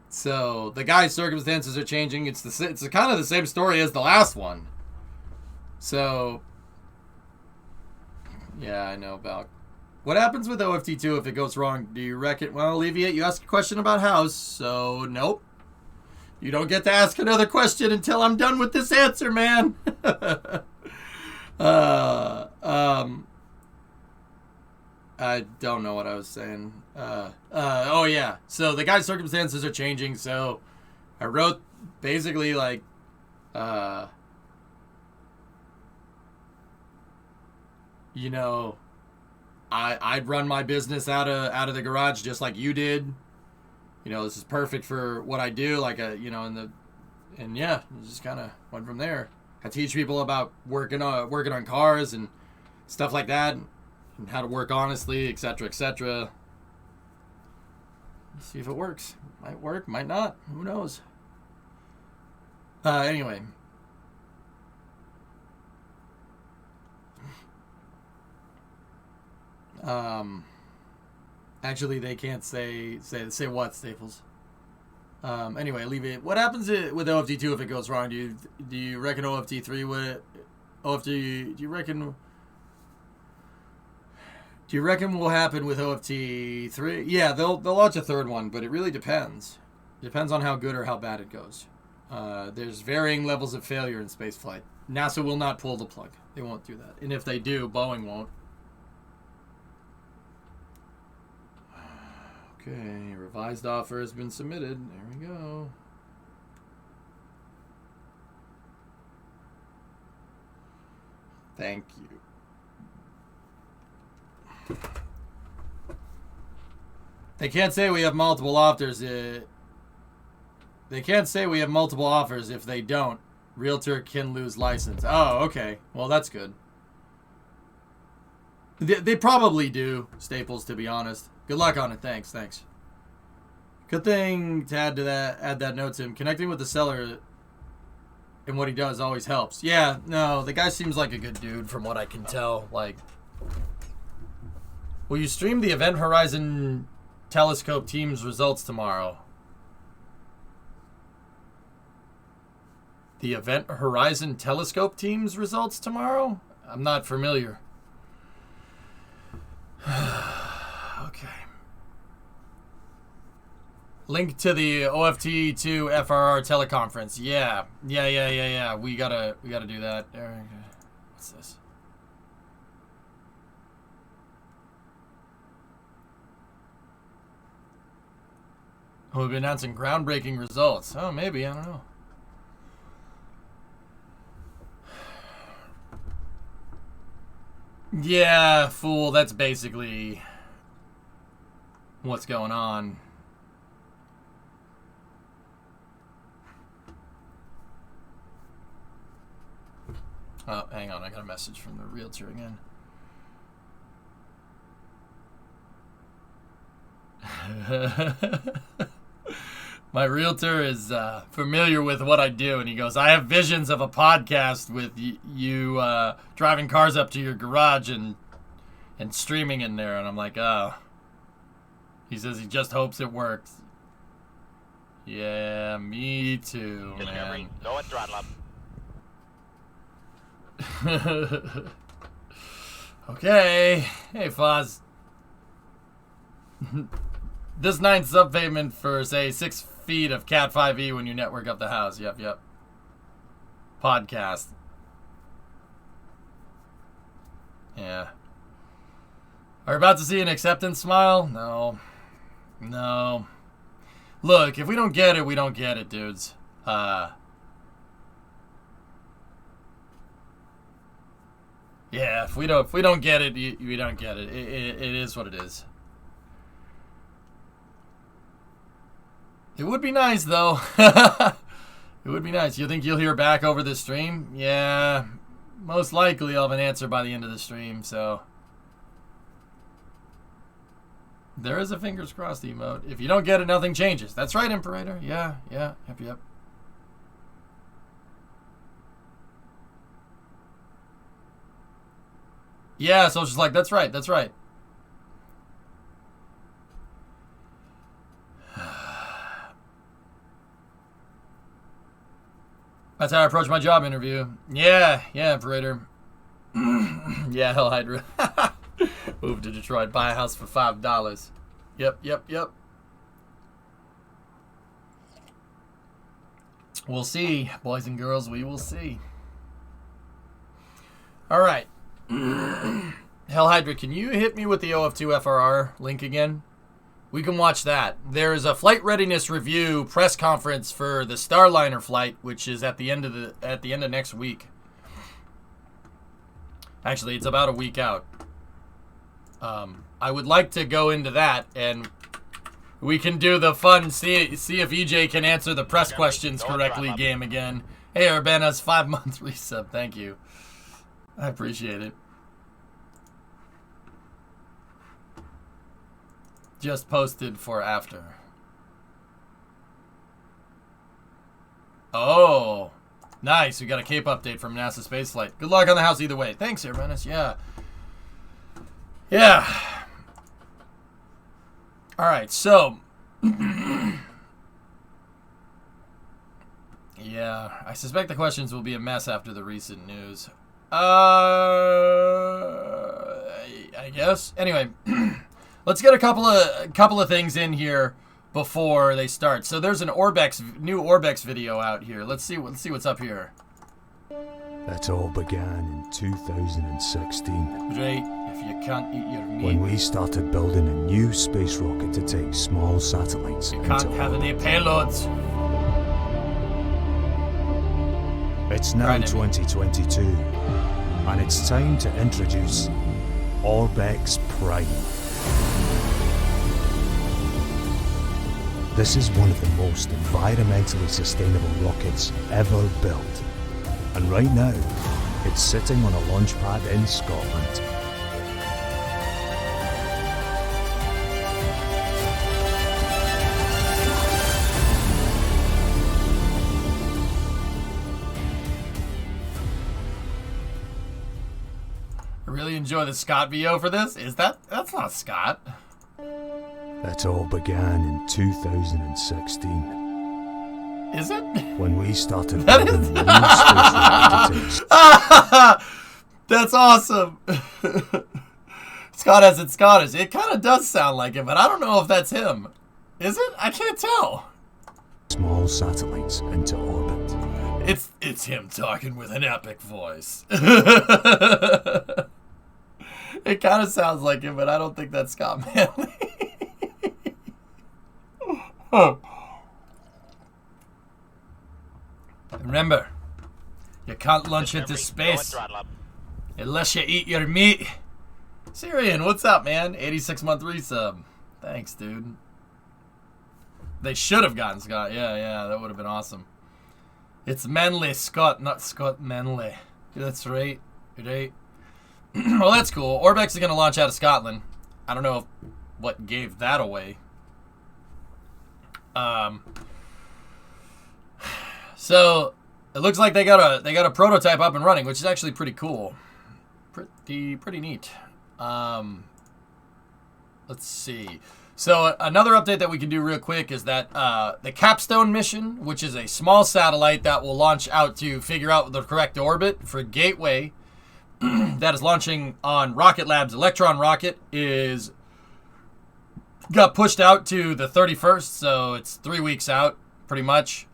So the guy's circumstances are changing. It's kind of the same story as the last one. So yeah, I know about what happens with OFT2 if it goes wrong. Do you reckon? Well, Alleviate, you asked a question about house, so nope. You don't get to ask another question until I'm done with this answer, man. I don't know what I was saying. Oh yeah. So the guy's circumstances are changing. So I wrote basically like, you know, I'd run my business out of the garage just like you did. You know, this is perfect for what I do. Like you know, and yeah, it just kind of went from there. I teach people about working on cars and stuff like that, and how to work honestly, etc., etc. See if it works. Might work, might not. Who knows? Anyway. Actually, they can't say what, Staples. Anyway, leave it. What happens with OFT2 if it goes wrong? Do you reckon OFT3 would do you reckon will happen with OFT3? Yeah, they'll launch a third one, but it really depends. Depends on how good or how bad it goes. There's varying levels of failure in spaceflight. NASA will not pull the plug. They won't do that. And if they do, Boeing won't. Okay, revised offer has been submitted. There we go. Thank you. They can't say we have multiple offers. They can't say we have multiple offers if they don't. Realtor can lose license. Oh, okay. Well, that's good. They probably do, Staples, to be honest. Good luck on it. Thanks. Good thing to add that note to him. Connecting with the seller and what he does always helps. Yeah, no, the guy seems like a good dude from what I can tell. Like, will you stream the Event Horizon Telescope team's results tomorrow? The Event Horizon Telescope team's results tomorrow? I'm not familiar. Okay. Link to the OFT2 FRR teleconference. Yeah. We gotta do that. What's this? Oh, we've been announcing groundbreaking results. Oh, maybe. I don't know. Yeah, fool. That's basically what's going on. Oh, hang on. I got a message from the realtor again. My realtor is familiar with what I do, and he goes, I have visions of a podcast with you driving cars up to your garage and streaming in there. And I'm like, oh. He says he just hopes it works. Yeah, me too, man. Go at throttle up. Okay. Hey, Foz. This 9th subpayment for, say, 6 feet of Cat 5e when you network up the house. Yep. Podcast. Yeah. Are you about to see an acceptance smile? No. Look, if we don't get it, we don't get it, dudes. Yeah, if we don't get it, we don't get it. It is what it is. It would be nice though. It would be nice. You think you'll hear back over the stream? Yeah, most likely I'll have an answer by the end of the stream. So there is a fingers crossed emote. If you don't get it, nothing changes. That's right, Imperator. Yeah, yep. Yeah, so it's just like, that's right. That's how I approach my job interview. Yeah, Imperator. Yeah, Hell Hydra. Move to Detroit, buy a house for $5. Yep. We'll see, boys and girls, we will see. All right. Hell Hydra, can you hit me with the OF2 FRR link again? We can watch that. There's a flight readiness review press conference for the Starliner flight, which is at the end of next week. Actually, it's about a week out. I would like to go into that, and we can do the fun see if EJ can answer the press questions correctly game again. Hey, Urbanas, 5-month resub. Thank you. I appreciate it. Just posted for after. Oh, nice. We got a Cape update from NASA spaceflight. Good luck on the house either way. Thanks, Urbanus. Yeah. All right, so. Yeah, I suspect the questions will be a mess after the recent news. I guess. Anyway, let's get a couple of things in here before they start. So there's an new Orbex video out here. Let's see what's up here. That all began in 2016. Great, if you can't eat your meat. When we started building a new space rocket to take small satellites You can't have any payloads. It's now Right, 2022, and it's time to introduce Orbex Prime. This is one of the most environmentally sustainable rockets ever built. And right now, it's sitting on a launch pad in Scotland. I really enjoy the Scott VO for this. That's not Scott. That all began in 2016. Is it? When we started That building is- a new space rocket to take That's awesome. Scott as it's Scottish. It kind of does sound like it, but I don't know if that's him. Is it? I can't tell. small satellites into orbit. It's him talking with an epic voice. It kind of sounds like him, but I don't think that's Scott Manley. Remember, you can't launch into space unless you eat your meat. Syrian, what's up, man? 86-month resub. Thanks, dude. They should have gotten Scott. Yeah, that would have been awesome. It's Manley Scott, not Scott Manley. That's right. Right. Well, that's cool. Orbex is going to launch out of Scotland. I don't know what gave that away. So it looks like they got a prototype up and running, which is actually pretty cool. Pretty neat. Let's see. So another update that we can do real quick is that the Capstone mission, which is a small satellite that will launch out to figure out the correct orbit for Gateway, that is launching on Rocket Lab's Electron rocket, got pushed out to the 31st, so it's 3 weeks out, pretty much.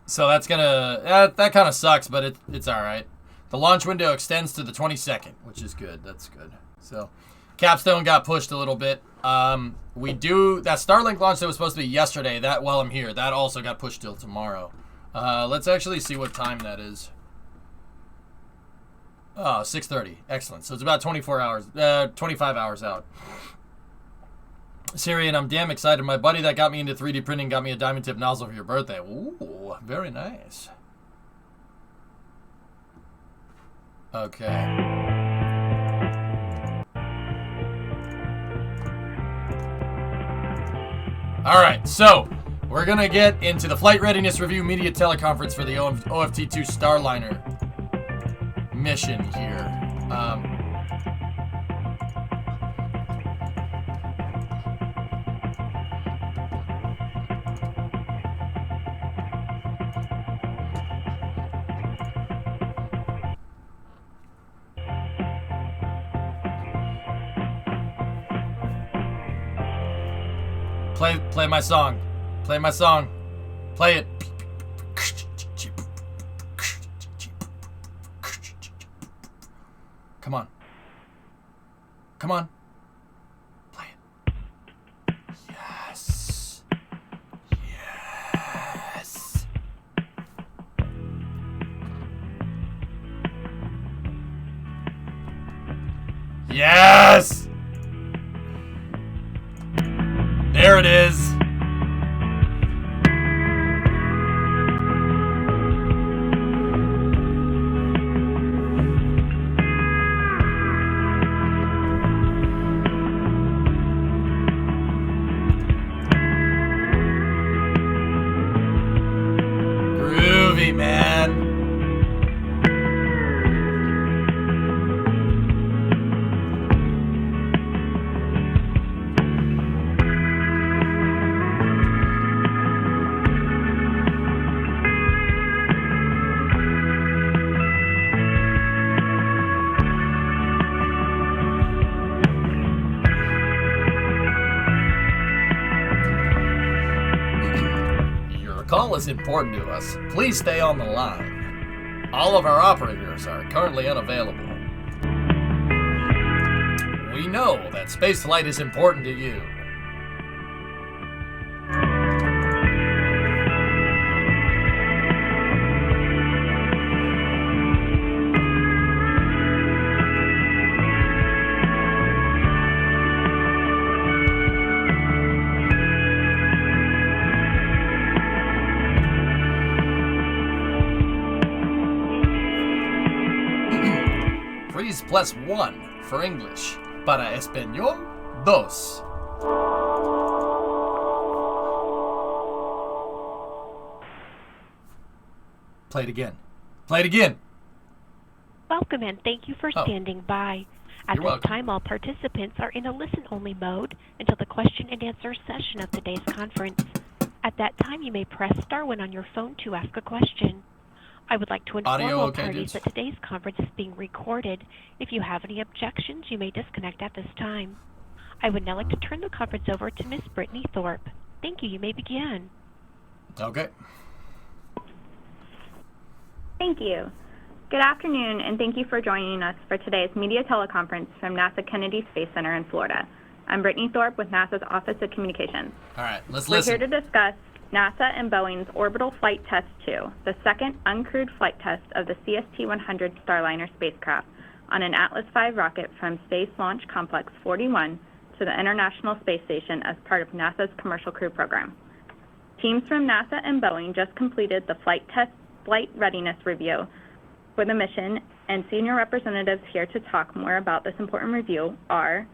So that's gonna that kind of sucks, but it's all right. The launch window extends to the 22nd, which is good. That's good. So Capstone got pushed a little bit. That Starlink launch that was supposed to be yesterday, that while I'm here, that also got pushed till tomorrow. Let's actually see what time that is. Oh, 6:30. Excellent. So it's about 24 hours, 25 hours out. Syrian, I'm damn excited. My buddy that got me into 3D printing got me a diamond tip nozzle for your birthday. Ooh, very nice. Okay. All right, so we're going to get into the Flight Readiness Review Media Teleconference for the OFT-2 Starliner mission here. Play my song. Play my song. Play it. Come on. Come on. Play it. Yes. Yes. Yes! There it is. Groovy, man. Call is important to us. Please stay on the line. All of our operators are currently unavailable. We know that spaceflight is important to you. Please press 1 for English. Para español, 2. Play it again. Play it again. Welcome and thank you for standing by. At You're this welcome. time, all participants are in a listen-only mode until the question and answer session of today's conference. At that time, you may press star 1 on your phone to ask a question. I would like to inform Audio all okay, parties dudes? that today's conference is being recorded. If you have any objections, you may disconnect at this time. I would now like to turn the conference over to Miss Brittany Thorpe. Thank you. You may begin. Okay. Thank you. Good afternoon, and thank you for joining us for today's media teleconference from NASA Kennedy Space Center in Florida. I'm Brittany Thorpe with NASA's Office of Communications. All right, let's We're listen. here to discuss NASA and Boeing's Orbital Flight Test 2, the second uncrewed flight test of the CST-100 Starliner spacecraft on an Atlas V rocket from Space Launch Complex 41 to the International Space Station as part of NASA's Commercial Crew Program. Teams from NASA and Boeing just completed the flight readiness review for the mission, and senior representatives here to talk more about this important review are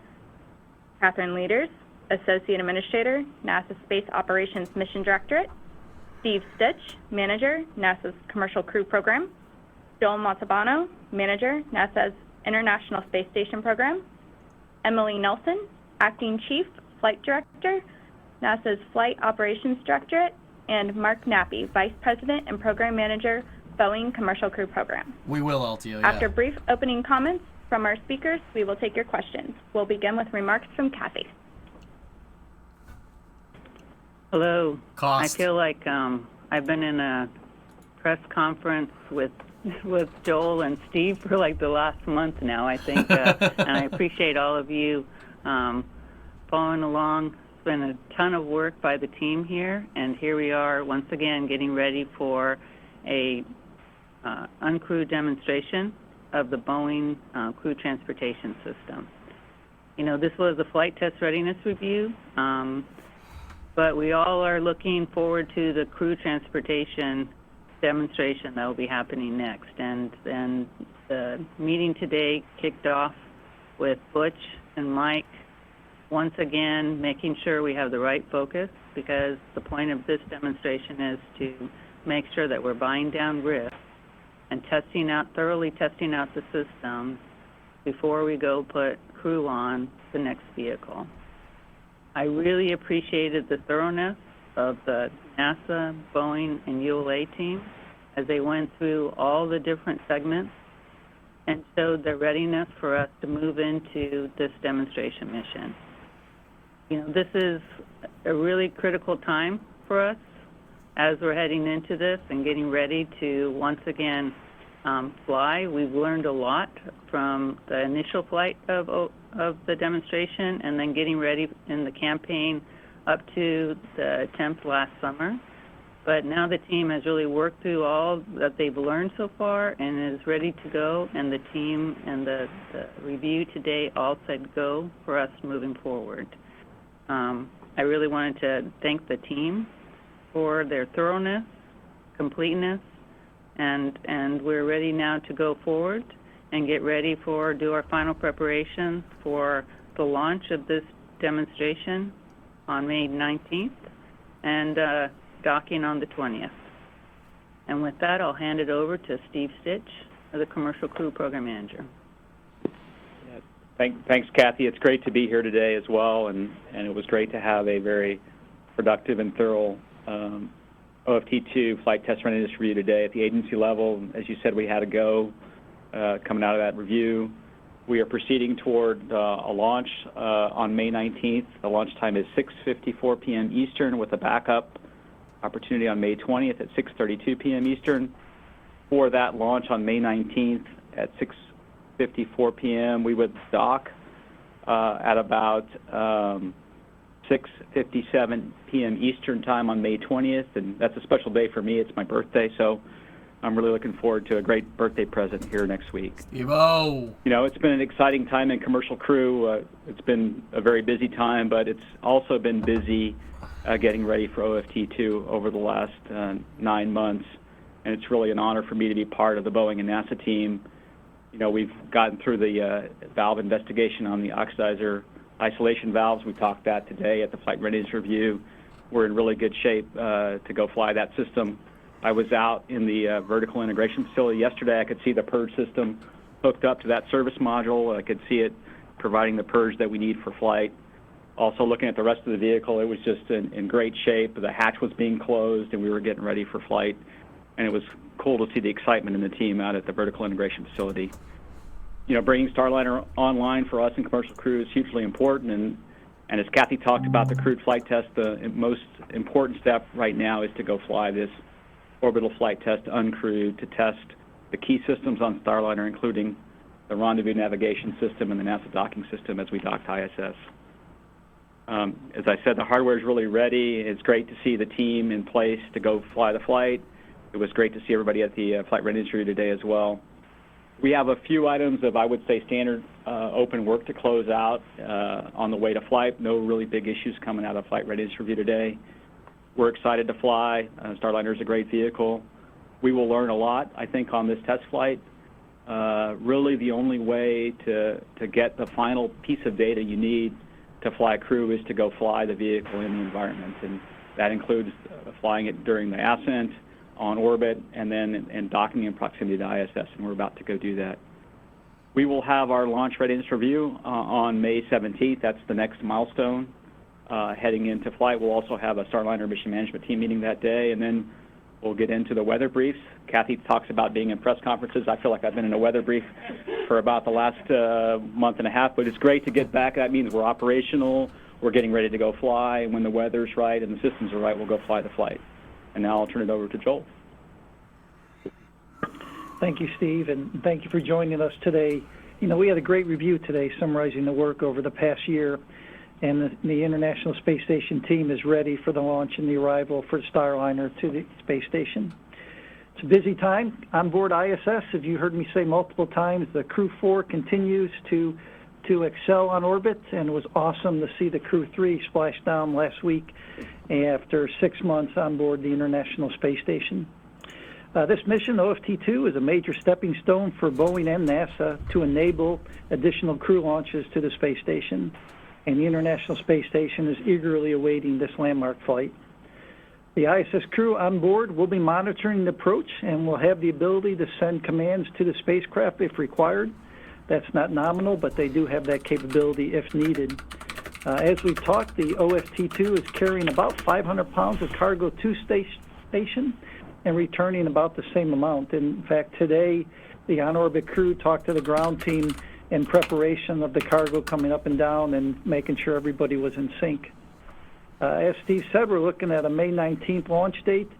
Catherine Leaders, Associate Administrator, NASA Space Operations Mission Directorate, Steve Stitch, Manager, NASA's Commercial Crew Program, Joel Montalbano, Manager, NASA's International Space Station Program, Emily Nelson, Acting Chief Flight Director, NASA's Flight Operations Directorate, and Mark Nappy, Vice President and Program Manager, Boeing Commercial Crew Program. We will, LTO, yeah. After brief opening comments from our speakers, we will take your questions. We'll begin with remarks from Kathy. Hello. Cost. I feel like I've been in a press conference with Joel and Steve for like the last month now, I think, and I appreciate all of you following along been a ton of work by the team here, and here we are once again getting ready for a uncrewed demonstration of the Boeing crew transportation system. You know, this was a flight test readiness review, but we all are looking forward to the crew transportation demonstration that will be happening next. And the meeting today kicked off with Butch and Mike once again making sure we have the right focus, because the point of this demonstration is to make sure that we're buying down risk and thoroughly testing out the system before we go put crew on the next vehicle. I really appreciated the thoroughness of the NASA, Boeing, and ULA team as they went through all the different segments and showed their readiness for us to move into this demonstration mission. You know, this is a really critical time for us as we're heading into this and getting ready to once again fly. We've learned a lot from the initial flight of the demonstration and then getting ready in the campaign up to the attempt last summer. But now the team has really worked through all that they've learned so far and is ready to go, and the team and the review today all said go for us moving forward. I really wanted to thank the team for their thoroughness, completeness, and we're ready now to go forward and get ready do our final preparations for the launch of this demonstration on May 19th and docking on the 20th. And with that, I'll hand it over to Steve Stitch, the Commercial Crew Program Manager. Thanks, Kathy. It's great to be here today as well, and it was great to have a very productive and thorough OFT2 flight test readiness review today at the agency level. As you said, we had a go coming out of that review. We are proceeding toward a launch on May 19th. The launch time is 6:54 p.m. Eastern with a backup opportunity on May 20th at 6:32 p.m. Eastern. For that launch on May 19th at 6:54 p.m., we would dock at about 6:57 p.m. Eastern time on May 20th, and that's a special day for me. It's my birthday, so I'm really looking forward to a great birthday present here next week. Evo! You know, it's been an exciting time in Commercial Crew. It's been a very busy time, but it's also been busy getting ready for OFT2 over the last 9 months, and it's really an honor for me to be part of the Boeing and NASA team. You know, we've gotten through the valve investigation on the oxidizer isolation valves. We talked that today at the flight readiness review. We're in really good shape to go fly that system. I was out in the vertical integration facility yesterday. I could see the purge system hooked up to that service module. I could see it providing the purge that we need for flight. Also looking at the rest of the vehicle, it was just in great shape. The hatch was being closed and we were getting ready for flight. And it was cool to see the excitement in the team out at the vertical integration facility. You know, bringing Starliner online for us in Commercial Crew is hugely important. And as Kathy talked about the crewed flight test, the most important step right now is to go fly this orbital flight test uncrewed to test the key systems on Starliner, including the rendezvous navigation system and the NASA docking system as we dock to ISS. As I said, the hardware is really ready. It's great to see the team in place to go fly the flight. It was great to see everybody at the flight readiness review today as well. We have a few items of, I would say, standard open work to close out on the way to flight. No really big issues coming out of flight readiness review today. We're excited to fly. Starliner is a great vehicle. We will learn a lot, I think, on this test flight. Really the only way to get the final piece of data you need to fly crew is to go fly the vehicle in the environment, and that includes flying it during the ascent, on orbit, and then docking in proximity to ISS, and we're about to go do that. We will have our launch readiness review on May 17th. That's the next milestone heading into flight. We'll also have a Starliner mission management team meeting that day, and then we'll get into the weather briefs. Kathy talks about being in press conferences. I feel like I've been in a weather brief for about the last month and a half, but it's great to get back. That means we're operational, we're getting ready to go fly, and when the weather's right and the systems are right, we'll go fly the flight. And now I'll turn it over to Joel. Thank you, Steve, and thank you for joining us today. You know, we had a great review today summarizing the work over the past year, and the International Space Station team is ready for the launch and the arrival for Starliner to the space station. It's a busy time on board ISS. As you heard me say multiple times, the Crew 4 continues to excel on orbit, and it was awesome to see the Crew 3 splash down last week after 6 months on board the International Space Station. This mission, OFT-2, is a major stepping stone for Boeing and NASA to enable additional crew launches to the space station, and the International Space Station is eagerly awaiting this landmark flight. The ISS crew on board will be monitoring the approach and will have the ability to send commands to the spacecraft if required. That's not nominal, but they do have that capability if needed. As we talked, the OFT-2 is carrying about 500 pounds of cargo to station and returning about the same amount. In fact, today, the on-orbit crew talked to the ground team in preparation of the cargo coming up and down and making sure everybody was in sync. As Steve said, we're looking at a May 19th launch date.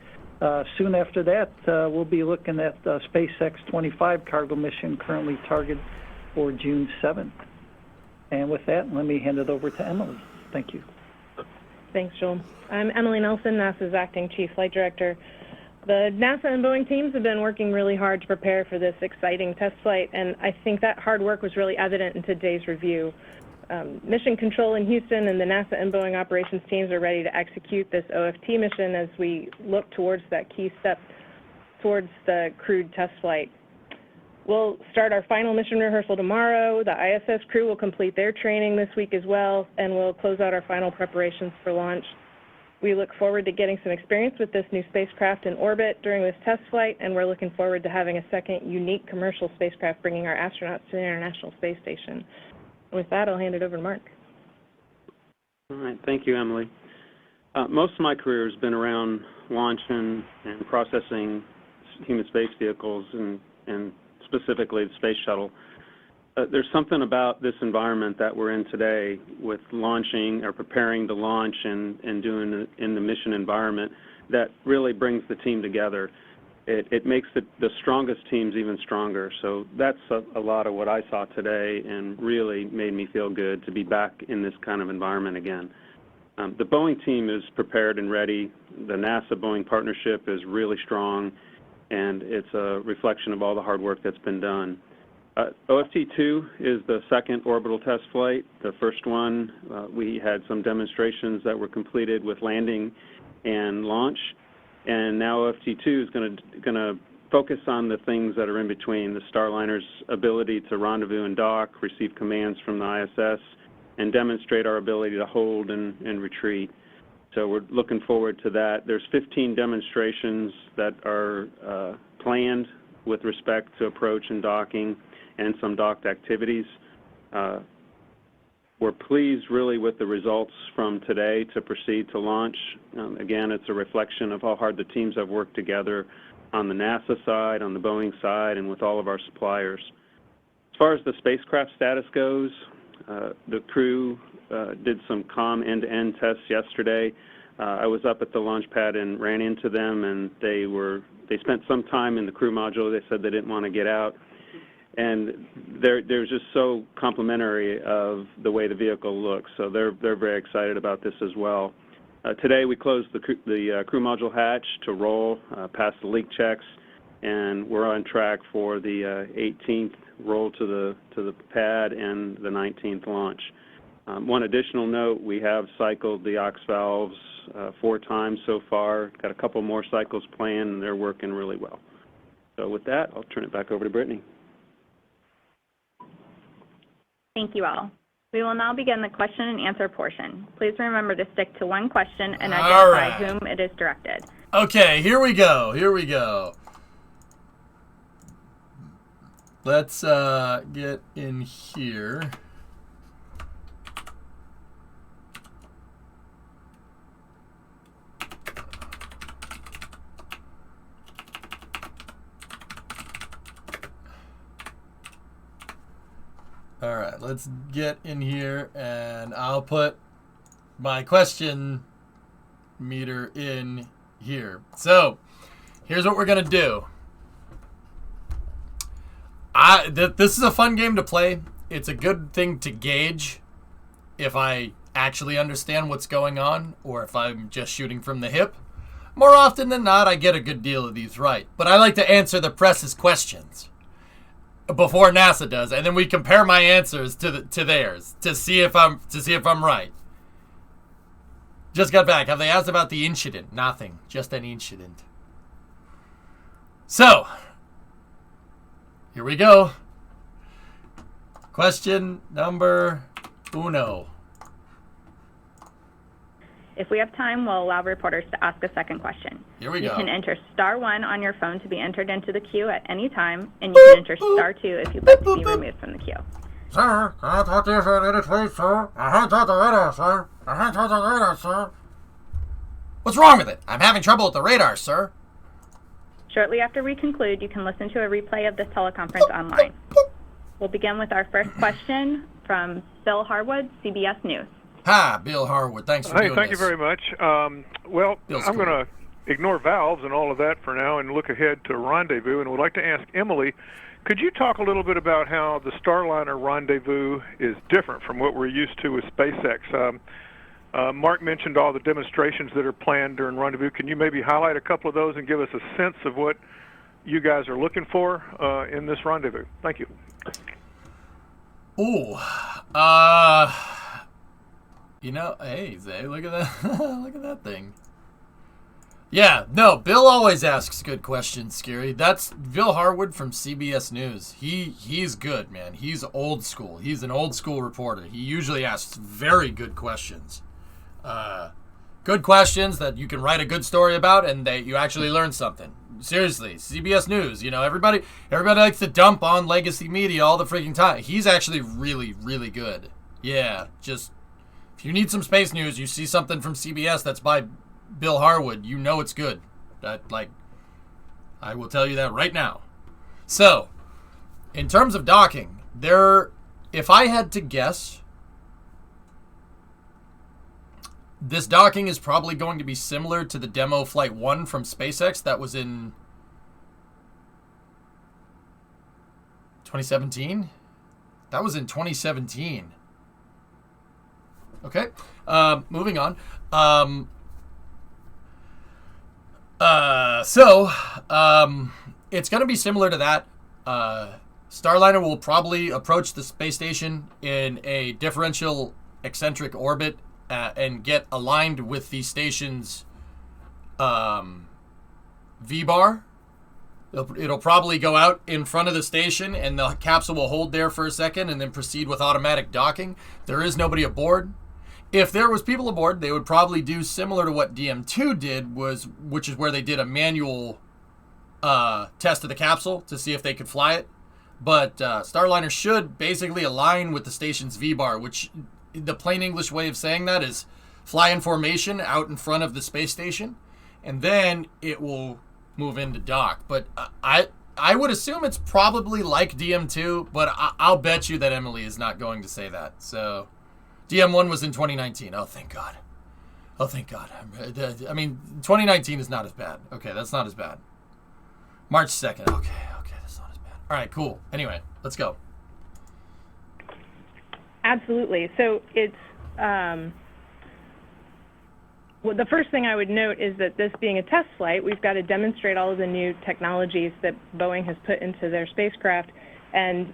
Soon after that, we'll be looking at SpaceX 25 cargo mission currently targeted for June 7th. And with that, let me hand it over to Emily. Thank you. Thanks, Joel. I'm Emily Nelson, NASA's Acting Chief Flight Director. The NASA and Boeing teams have been working really hard to prepare for this exciting test flight, and I think that hard work was really evident in today's review. Mission Control in Houston and the NASA and Boeing operations teams are ready to execute this OFT mission as we look towards that key step towards the crewed test flight. We'll start our final mission rehearsal tomorrow. The ISS crew will complete their training this week as well, and we'll close out our final preparations for launch. We look forward to getting some experience with this new spacecraft in orbit during this test flight, and we're looking forward to having a second unique commercial spacecraft bringing our astronauts to the International Space Station. With that, I'll hand it over to Mark. All right, thank you, Emily. Most of my career has been around launching and processing human space vehicles and specifically the space shuttle. There's something about this environment that we're in today with launching or preparing to launch and doing it in the mission environment that really brings the team together. It makes the strongest teams even stronger. So that's a lot of what I saw today and really made me feel good to be back in this kind of environment again. The Boeing team is prepared and ready. The NASA-Boeing partnership is really strong, and it's a reflection of all the hard work that's been done. OFT-2 is the second orbital test flight. The first one, we had some demonstrations that were completed with landing and launch, and now OFT-2 is going to focus on the things that are in between, the Starliner's ability to rendezvous and dock, receive commands from the ISS, and demonstrate our ability to hold and retreat. So we're looking forward to that. There's 15 demonstrations that are planned with respect to approach and docking and some docked activities. We're pleased really with the results from today to proceed to launch. Again, it's a reflection of how hard the teams have worked together on the NASA side, on the Boeing side, and with all of our suppliers. As far as the spacecraft status goes, the crew did some COM end-to-end tests yesterday. I was up at the launch pad and ran into them, and they spent some time in the crew module. They said they didn't want to get out. And they're just so complimentary of the way the vehicle looks. So they're very excited about this as well. Today we closed the crew module hatch to roll past the leak checks, and we're on track for the 18th roll to the pad and the 19th launch. One additional note: we have cycled the aux valves 4 times so far. Got a couple more cycles planned, and they're working really well. So with that, I'll turn it back over to Brittany. Thank you all. We will now begin the question and answer portion. Please remember to stick to one question and identify whom it is directed. Okay, here we go. Here we go. Let's get in here. All right, let's get in here, and I'll put my question meter in here. So, here's what we're going to do. This is a fun game to play. It's a good thing to gauge if I actually understand what's going on or if I'm just shooting from the hip. More often than not, I get a good deal of these right. But I like to answer the press's questions before NASA does, and then we compare my answers to theirs to see if I'm right. Just got back. Have they asked about the incident? Nothing. Just an incident. So, here we go. Question number uno. If we have time, we'll allow reporters to ask a second question. Here we You go. can enter *1 on your phone to be entered into the queue at any time, and you can enter *2 if you'd like to be removed from the queue. Sir, can I talk to you for a minute, please, sir? I can't talk to the radar, sir. I can't talk to the radar, sir. What's wrong with it? I'm having trouble with the radar, sir. Shortly after we conclude, you can listen to a replay of this teleconference online. We'll begin with our first question from Bill Harwood, CBS News. Hi, Bill Harwood. Thanks for doing this. Thank you very much. Well, Bill's I'm cool. going to ignore valves and all of that for now and look ahead to rendezvous, and would like to ask Emily, could you talk a little bit about how the Starliner rendezvous is different from what we're used to with SpaceX? Mark mentioned all the demonstrations that are planned during rendezvous. Can you maybe highlight a couple of those and give us a sense of what you guys are looking for in this rendezvous? Thank you. Ooh. You know, hey, Zay, look at that. Look at that thing. Yeah, no, Bill always asks good questions, Scary. That's Bill Harwood from CBS News. He's good, man. He's old school. He's an old school reporter. He usually asks very good questions. Good questions that you can write a good story about and that you actually learn something. Seriously, CBS News, you know, everybody likes to dump on legacy media all the freaking time. He's actually really, really good. Yeah, just if you need some space news, you see something from CBS that's by Bill Harwood, you know it's good. I will tell you that right now. So, in terms of docking, if I had to guess, this docking is probably going to be similar to the demo Flight 1 from SpaceX that was in 2017? That was in 2017. Okay, moving on. It's going to be similar to that. Starliner will probably approach the space station in a differential eccentric orbit and get aligned with the station's V-bar. It'll probably go out in front of the station, and the capsule will hold there for a second and then proceed with automatic docking. There is nobody aboard. If there was people aboard, they would probably do similar to what DM2 did, which is where they did a manual test of the capsule to see if they could fly it. But Starliner should basically align with the station's V-bar, which the plain English way of saying that is fly in formation out in front of the space station, and then it will move into dock. But I would assume it's probably like DM2, but I'll bet you that Emily is not going to say that. So DM1 was in 2019. Oh, thank God. Oh, thank God. I mean, 2019 is not as bad. Okay, that's not as bad. March 2nd. Okay, that's not as bad. All right, cool. Anyway, let's go. Absolutely. So it's well, the first thing I would note is that this being a test flight, we've got to demonstrate all of the new technologies that Boeing has put into their spacecraft and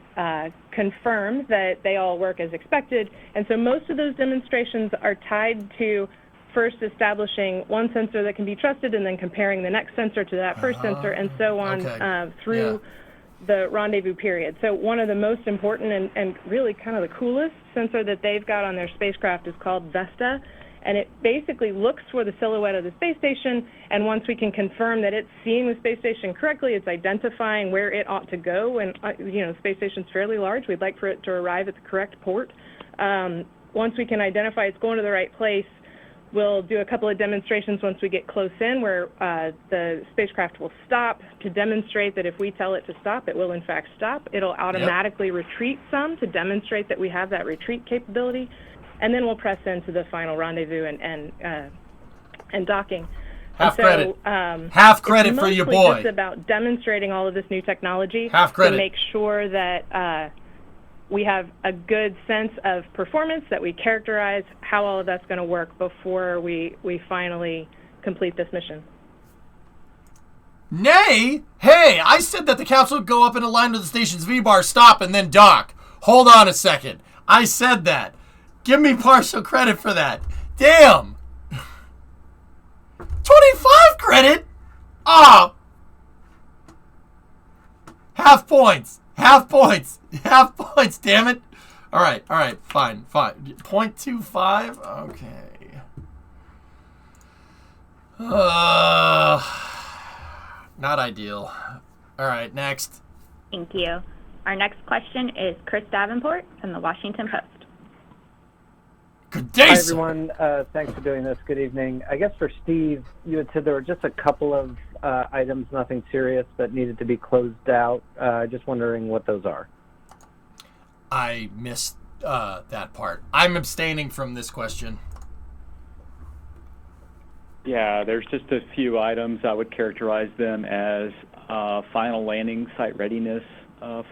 confirm that they all work as expected. And so most of those demonstrations are tied to first establishing one sensor that can be trusted and then comparing the next sensor to that first sensor and so on through the rendezvous period. So one of the most important and really kind of the coolest sensor that they've got on their spacecraft is called Vesta, and it basically looks for the silhouette of the space station, and once we can confirm that it's seeing the space station correctly, it's identifying where it ought to go, and the space station's fairly large. We'd like for it to arrive at the correct port. Once we can identify it's going to the right place, we'll do a couple of demonstrations once we get close in where the spacecraft will stop to demonstrate that if we tell it to stop, it will in fact stop. It'll automatically retreat some to demonstrate that we have that retreat capability. And then we'll press into the final rendezvous and docking. Half credit. Half credit for your boy. It's just about demonstrating all of this new technology Half credit. to make sure that we have a good sense of performance, that we characterize how all of that's going to work before we finally complete this mission. Nay? Hey, I said that the capsule would go up and align with the station's V-bar, stop, and then dock. Hold on a second. I said that. Give me partial credit for that. Damn. 25 credit? Ah. Half points. Half points. Half points, damn it. All right, fine. 0.25? Okay. Not ideal. All right, next. Thank you. Our next question is Chris Davenport from the Washington Post. Good day, Hi, sir. everyone. Thanks for doing this. Good evening. I guess for Steve, you had said there were just a couple of items, nothing serious, that needed to be closed out. Just wondering what those are. I missed that part. I'm abstaining from this question. Yeah, there's just a few items. I would characterize them as final landing site readiness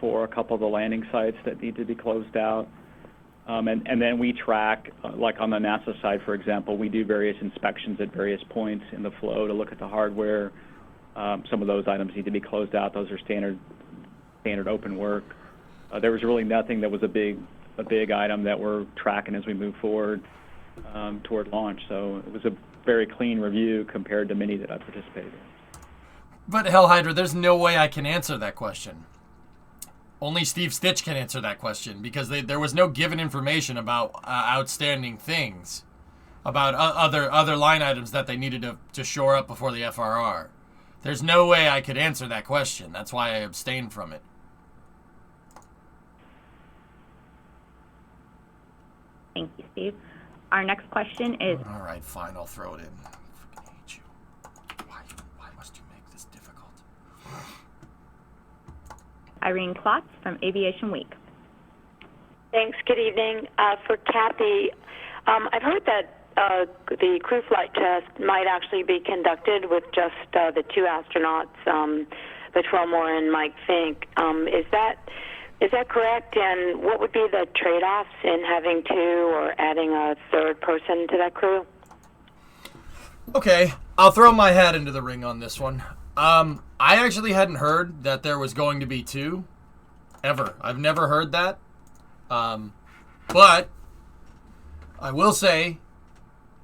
for a couple of the landing sites that need to be closed out. And then we track, like on the NASA side, for example, we do various inspections at various points in the flow to look at the hardware. Some of those items need to be closed out. Those are standard open work. There was really nothing that was a big item that we're tracking as we move forward toward launch. So it was a very clean review compared to many that I participated in. But Hell Hydra, there's no way I can answer that question. Only Steve Stitch can answer that question because there was no given information about outstanding things, about other line items that they needed to shore up before the FRR. There's no way I could answer that question. That's why I abstained from it. Thank you, Steve. Our next question is... All right, fine. I'll throw it in. I fucking hate you. Why must you make this difficult? Irene Klotz from Aviation Week. Thanks. Good evening. For Kathy, I've heard that the crew flight test might actually be conducted with just the two astronauts, Butch Wilmore and Mike Fink. Is that correct? And what would be the trade-offs in having two or adding a third person to that crew? Okay, I'll throw my hat into the ring on this one. I actually hadn't heard that there was going to be two, ever. I've never heard that. But I will say,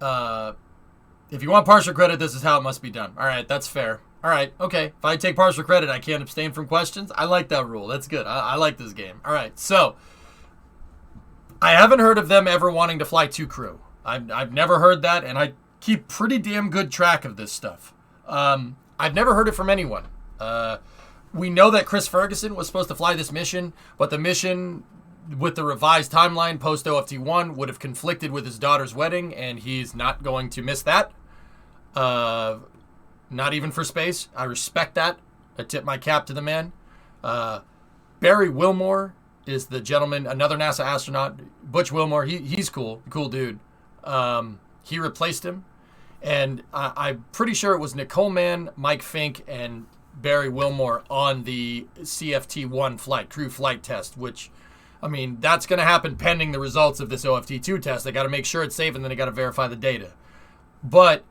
if you want partial credit, this is how it must be done. All right, that's fair. All right, okay. If I take partial credit, I can't abstain from questions. I like that rule. That's good. I like this game. All right, so I haven't heard of them ever wanting to fly two crew. I've never heard that, and I keep pretty damn good track of this stuff. I've never heard it from anyone. We know that Chris Ferguson was supposed to fly this mission, but the mission with the revised timeline post OFT1 would have conflicted with his daughter's wedding, and he's not going to miss that. Not even for space. I respect that. I tip my cap to the man. Barry Wilmore is the gentleman, another NASA astronaut. Butch Wilmore, he's cool dude. He replaced him. And I'm pretty sure it was Nicole Mann, Mike Fink, and Barry Wilmore on the CFT-1 flight, crew flight test, which, I mean, that's going to happen pending the results of this OFT-2 test. They got to make sure it's safe, and then they got to verify the data. But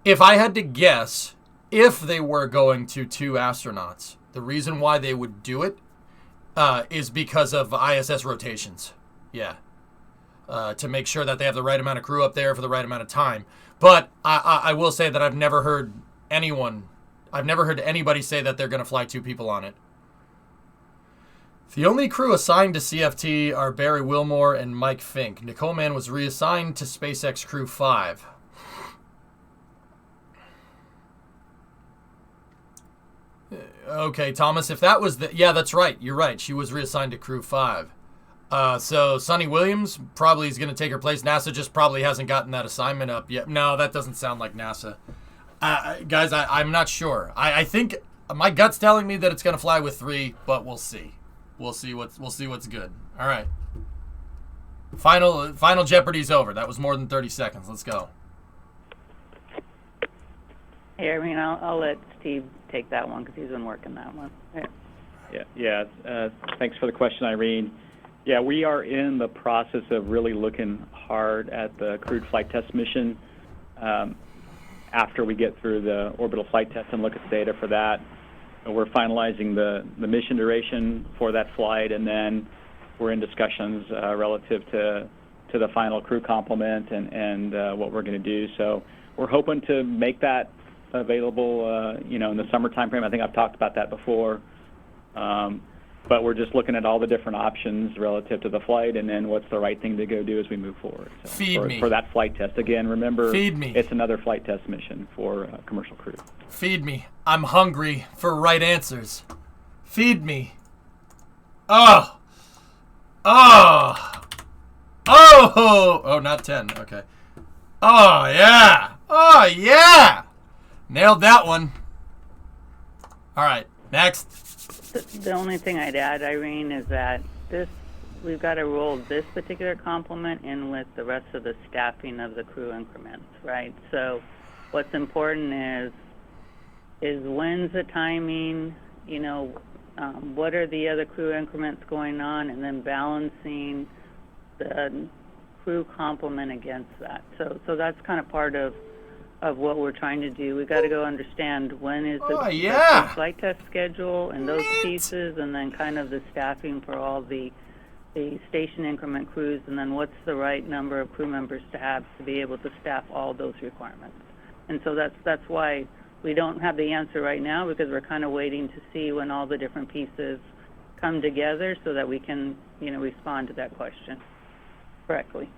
if I had to guess, if they were going to two astronauts, the reason why they would do it is because of ISS rotations. Yeah. To make sure that they have the right amount of crew up there for the right amount of time. But I will say that I've never heard anybody say that they're going to fly two people on it. The only crew assigned to CFT are Barry Wilmore and Mike Fink. Nicole Mann was reassigned to SpaceX Crew 5. Okay, Thomas, if that was yeah, that's right. You're right. She was reassigned to Crew 5. So Sonny Williams probably is going to take her place. NASA just probably hasn't gotten that assignment up yet. No, that doesn't sound like NASA. Guys, I'm not sure. I think my gut's telling me that it's going to fly with 3, but we'll see. We'll see what's good. All right. Final Jeopardy's over. That was more than 30 seconds. Let's go. Hey, Irene, I'll let Steve take that one because he's been working that one. Yeah. Thanks for the question, Irene. Yeah, we are in the process of really looking hard at the crewed flight test mission. After we get through the orbital flight test and look at the data for that, we're finalizing the mission duration for that flight, and then we're in discussions relative to the final crew complement and what we're going to do. So we're hoping to make that available, in the summer time frame. I think I've talked about that before. But we're just looking at all the different options relative to the flight, and then what's the right thing to go do as we move forward. So Feed me. For that flight test. Again, remember, Feed me. It's another flight test mission for commercial crew. Feed me. I'm hungry for right answers. Feed me. Oh. Oh. Oh. Oh, not 10. Okay. Oh, yeah. Oh, yeah. Nailed that one. All right. Next. The only thing I'd add, Irene, is that we've got to roll this particular complement in with the rest of the staffing of the crew increments, right? So what's important is when's the timing, what are the other crew increments going on, and then balancing the crew complement against that. So that's kind of part of what we're trying to do. We've got to go understand when is the flight test schedule and those pieces, and then kind of the staffing for all the station increment crews, and then what's the right number of crew members to have to be able to staff all those requirements. And so that's why we don't have the answer right now, because we're kind of waiting to see when all the different pieces come together so that we can, respond to that question correctly.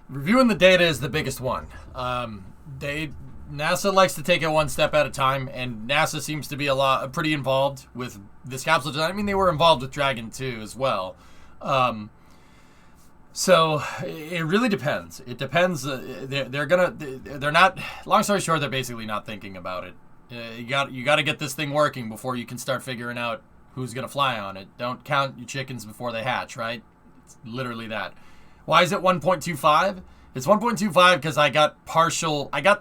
Reviewing the data is the biggest one. NASA likes to take it one step at a time, and NASA seems to be pretty involved with this capsule design. I mean, they were involved with Dragon 2 as well. So it really depends. It depends. They're not. Long story short, they're basically not thinking about it. You got to get this thing working before you can start figuring out who's gonna fly on it. Don't count your chickens before they hatch, right? It's literally that. Why is it 1.25? It's 1.25 because I got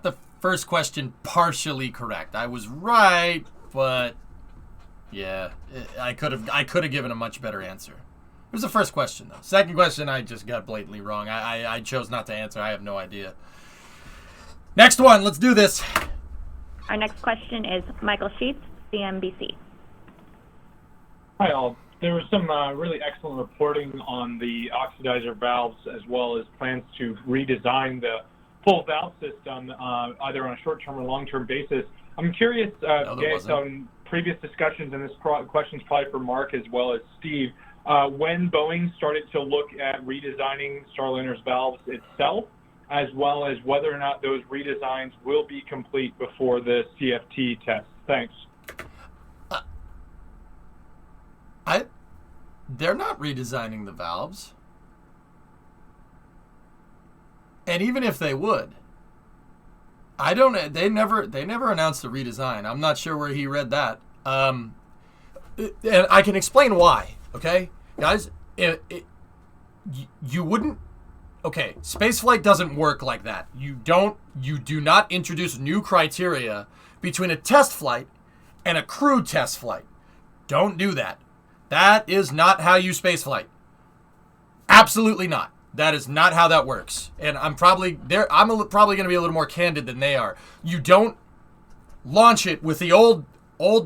the first question partially correct. I was right, but yeah, I could have given a much better answer. It was the first question though. Second question I just got blatantly wrong. I chose not to answer. I have no idea. Next one, let's do this. Our next question is Michael Sheets, CNBC. Hi all. There was some really excellent reporting on the oxidizer valves, as well as plans to redesign the full valve system, either on a short-term or long-term basis. I'm curious, based on previous discussions, and this question's probably for Mark as well as Steve, when Boeing started to look at redesigning Starliner's valves itself, as well as whether or not those redesigns will be complete before the CFT test. Thanks. They're not redesigning the valves. And even if they would, they never announced a redesign. I'm not sure where he read that. And I can explain why, okay? Guys, you wouldn't, okay, spaceflight doesn't work like that. You do not introduce new criteria between a test flight and a crew test flight. Don't do that. That is not how you spaceflight. Absolutely not. That is not how that works. And I'm probably going to be a little more candid than they are. You don't launch it with the old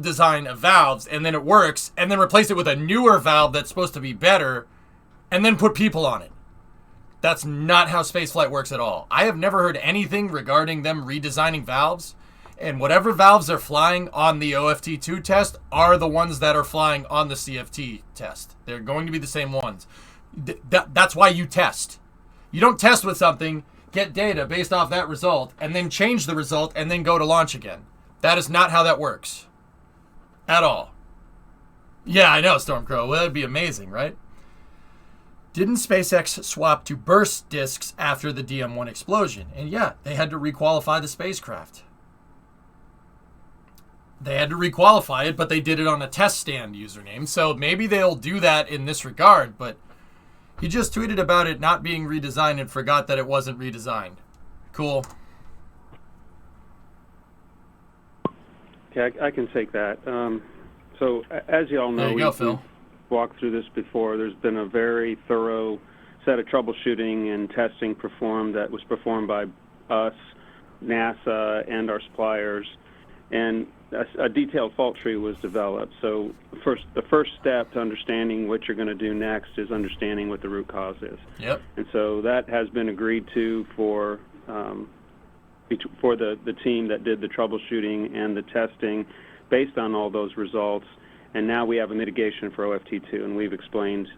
design of valves, and then it works, and then replace it with a newer valve that's supposed to be better, and then put people on it. That's not how spaceflight works at all. I have never heard anything regarding them redesigning valves. And whatever valves are flying on the OFT2 test are the ones that are flying on the CFT test. They're going to be the same ones. That's why you test. You don't test with something, get data based off that result, and then change the result and then go to launch again. That is not how that works. At all. Yeah, I know, Stormcrow. Well, that'd be amazing, right? Didn't SpaceX swap to burst disks after the DM-1 explosion? And yeah, they had to requalify the spacecraft. They had to requalify it, but they did it on a test stand username. So maybe they'll do that in this regard, but he just tweeted about it not being redesigned and forgot that it wasn't redesigned. Cool. Okay, I can take that. So as you all know, there you go, Phil. walked through this before. There's been a very thorough set of troubleshooting and testing that was performed by us, NASA, and our suppliers, and a detailed fault tree was developed. So the first step to understanding what you're going to do next is understanding what the root cause is. Yep. And so that has been agreed to for the team that did the troubleshooting and the testing based on all those results. And now we have a mitigation for OFT2, and we've explained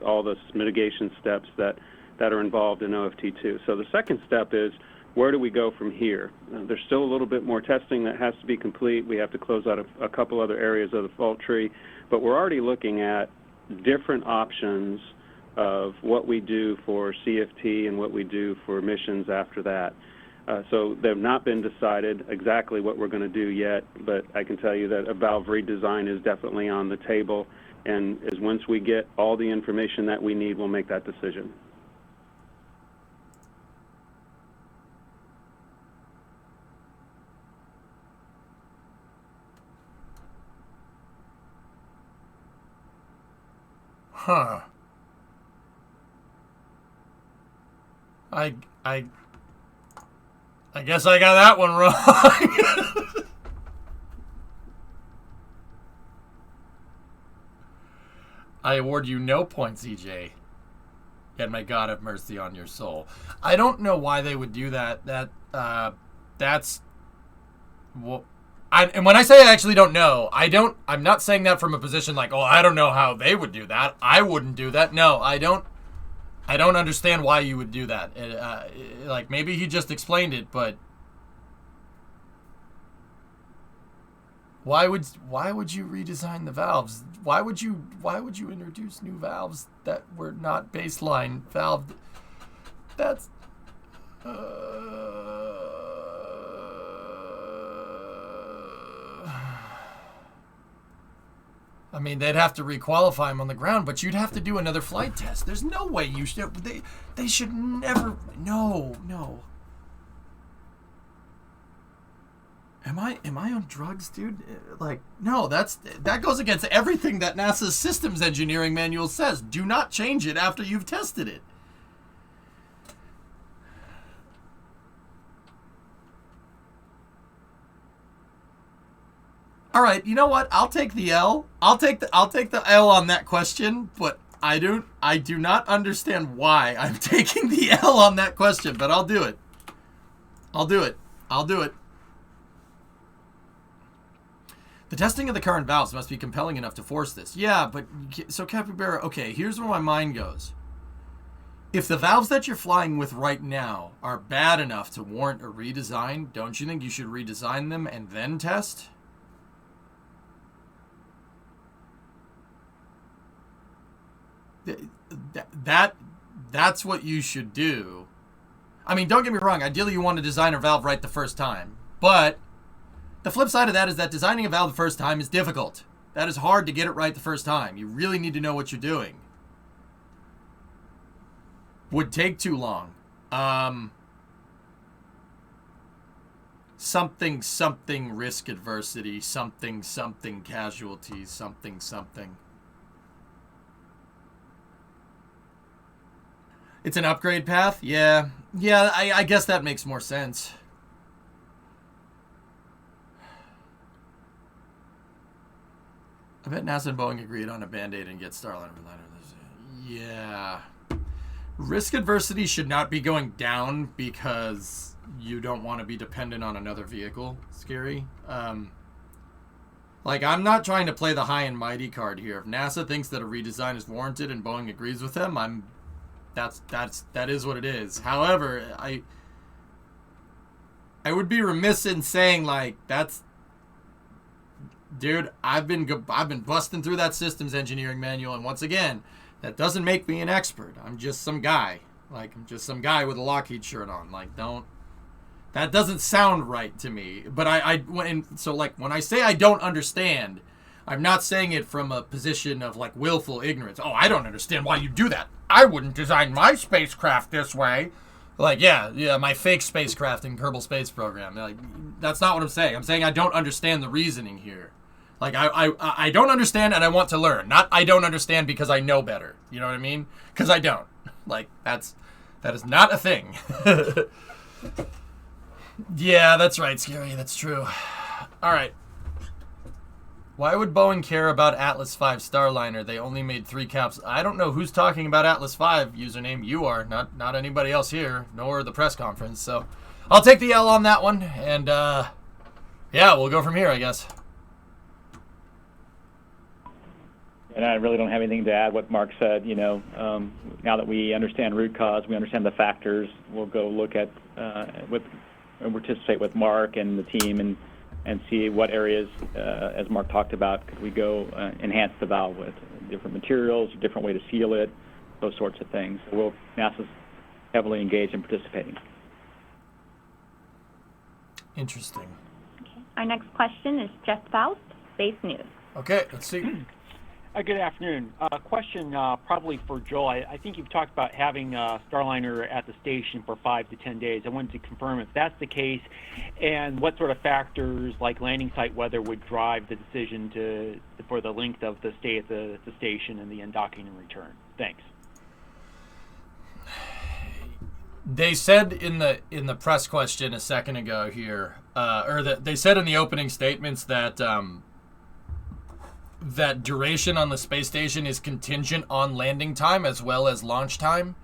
all the mitigation steps that are involved in OFT2. So the second step is, where do we go from here? There's still a little bit more testing that has to be complete. We have to close out a couple other areas of the fault tree, but we're already looking at different options of what we do for CFT and what we do for missions after that. So they've not been decided exactly what we're going to do yet, but I can tell you that a valve redesign is definitely on the table, and once we get all the information that we need, we'll make that decision. Huh. I guess I got that one wrong. I award you no points, EJ. Yet may God have mercy on your soul. I don't know why they would do that. That's well, and when I say I actually don't know, I'm not saying that from a position like, oh, I don't know how they would do that. I wouldn't do that. No, I don't understand why you would do that. Like, maybe he just explained it, but why would you redesign the valves? Why would you introduce new valves that were not baseline valve? That's I mean, they'd have to requalify him on the ground, but you'd have to do another flight test. There's no way you should. They should never. No. Am I on drugs, dude? Like, no. That goes against everything that NASA's systems engineering manual says. Do not change it after you've tested it. All right, you know what? I'll take the L. I'll take the L on that question, but I do not understand why I'm taking the L on that question, but I'll do it. The testing of the current valves must be compelling enough to force this. Yeah, but so Capybara, okay, here's where my mind goes. If the valves that you're flying with right now are bad enough to warrant a redesign, don't you think you should redesign them and then test? That's what you should do. I mean, don't get me wrong. Ideally, you want to design a valve right the first time. But the flip side of that is that designing a valve the first time is difficult. That is hard to get it right the first time. You really need to know what you're doing. Would take too long. Something risk adversity, something casualties, something. It's an upgrade path? Yeah, I guess that makes more sense. I bet NASA and Boeing agreed on a Band-Aid and get Starliner Liner. Yeah. Risk adversity should not be going down because you don't want to be dependent on another vehicle. Scary. Like, I'm not trying to play the high and mighty card here. If NASA thinks that a redesign is warranted and Boeing agrees with them, that is what it is. However, I would be remiss in saying, like, dude, I've been busting through that systems engineering manual, and once again, that doesn't make me an expert. I'm just some guy. Like, I'm just some guy with a Lockheed shirt on. Like, that doesn't sound right to me. But when I say I don't understand, I'm not saying it from a position of, like, willful ignorance. Oh, I don't understand why you do that. I wouldn't design my spacecraft this way. Like, yeah, my fake spacecraft in Kerbal Space Program. Like, that's not what I'm saying. I'm saying I don't understand the reasoning here. Like, I don't understand and I want to learn. Not I don't understand because I know better. You know what I mean? Because I don't. Like, that is not a thing. Yeah, that's right, Scary. That's true. All right. Why would Boeing care about Atlas V Starliner? They only made 3 capsules. I don't know who's talking about Atlas V username. You are, not anybody else here, nor the press conference. So I'll take the L on that one. And, yeah, we'll go from here, I guess. And I really don't have anything to add what Mark said. You know, now that we understand root cause, we understand the factors, we'll go look at, participate with Mark and the team and see what areas, as Mark talked about, could we go enhance the valve with different materials, a different way to seal it, those sorts of things. So NASA's heavily engaged in participating. Interesting. Okay. Our next question is Jeff Faust, Space News. Okay, let's see. Good afternoon. Question probably for Joel. I think you've talked about having Starliner at the station for 5 to 10 days. I wanted to confirm if that's the case, and what sort of factors like landing site weather would drive the decision for the length of the stay at the station and the undocking and return. Thanks. They said in the press question a second ago here, they said in the opening statements that that duration on the space station is contingent on landing time as well as launch time.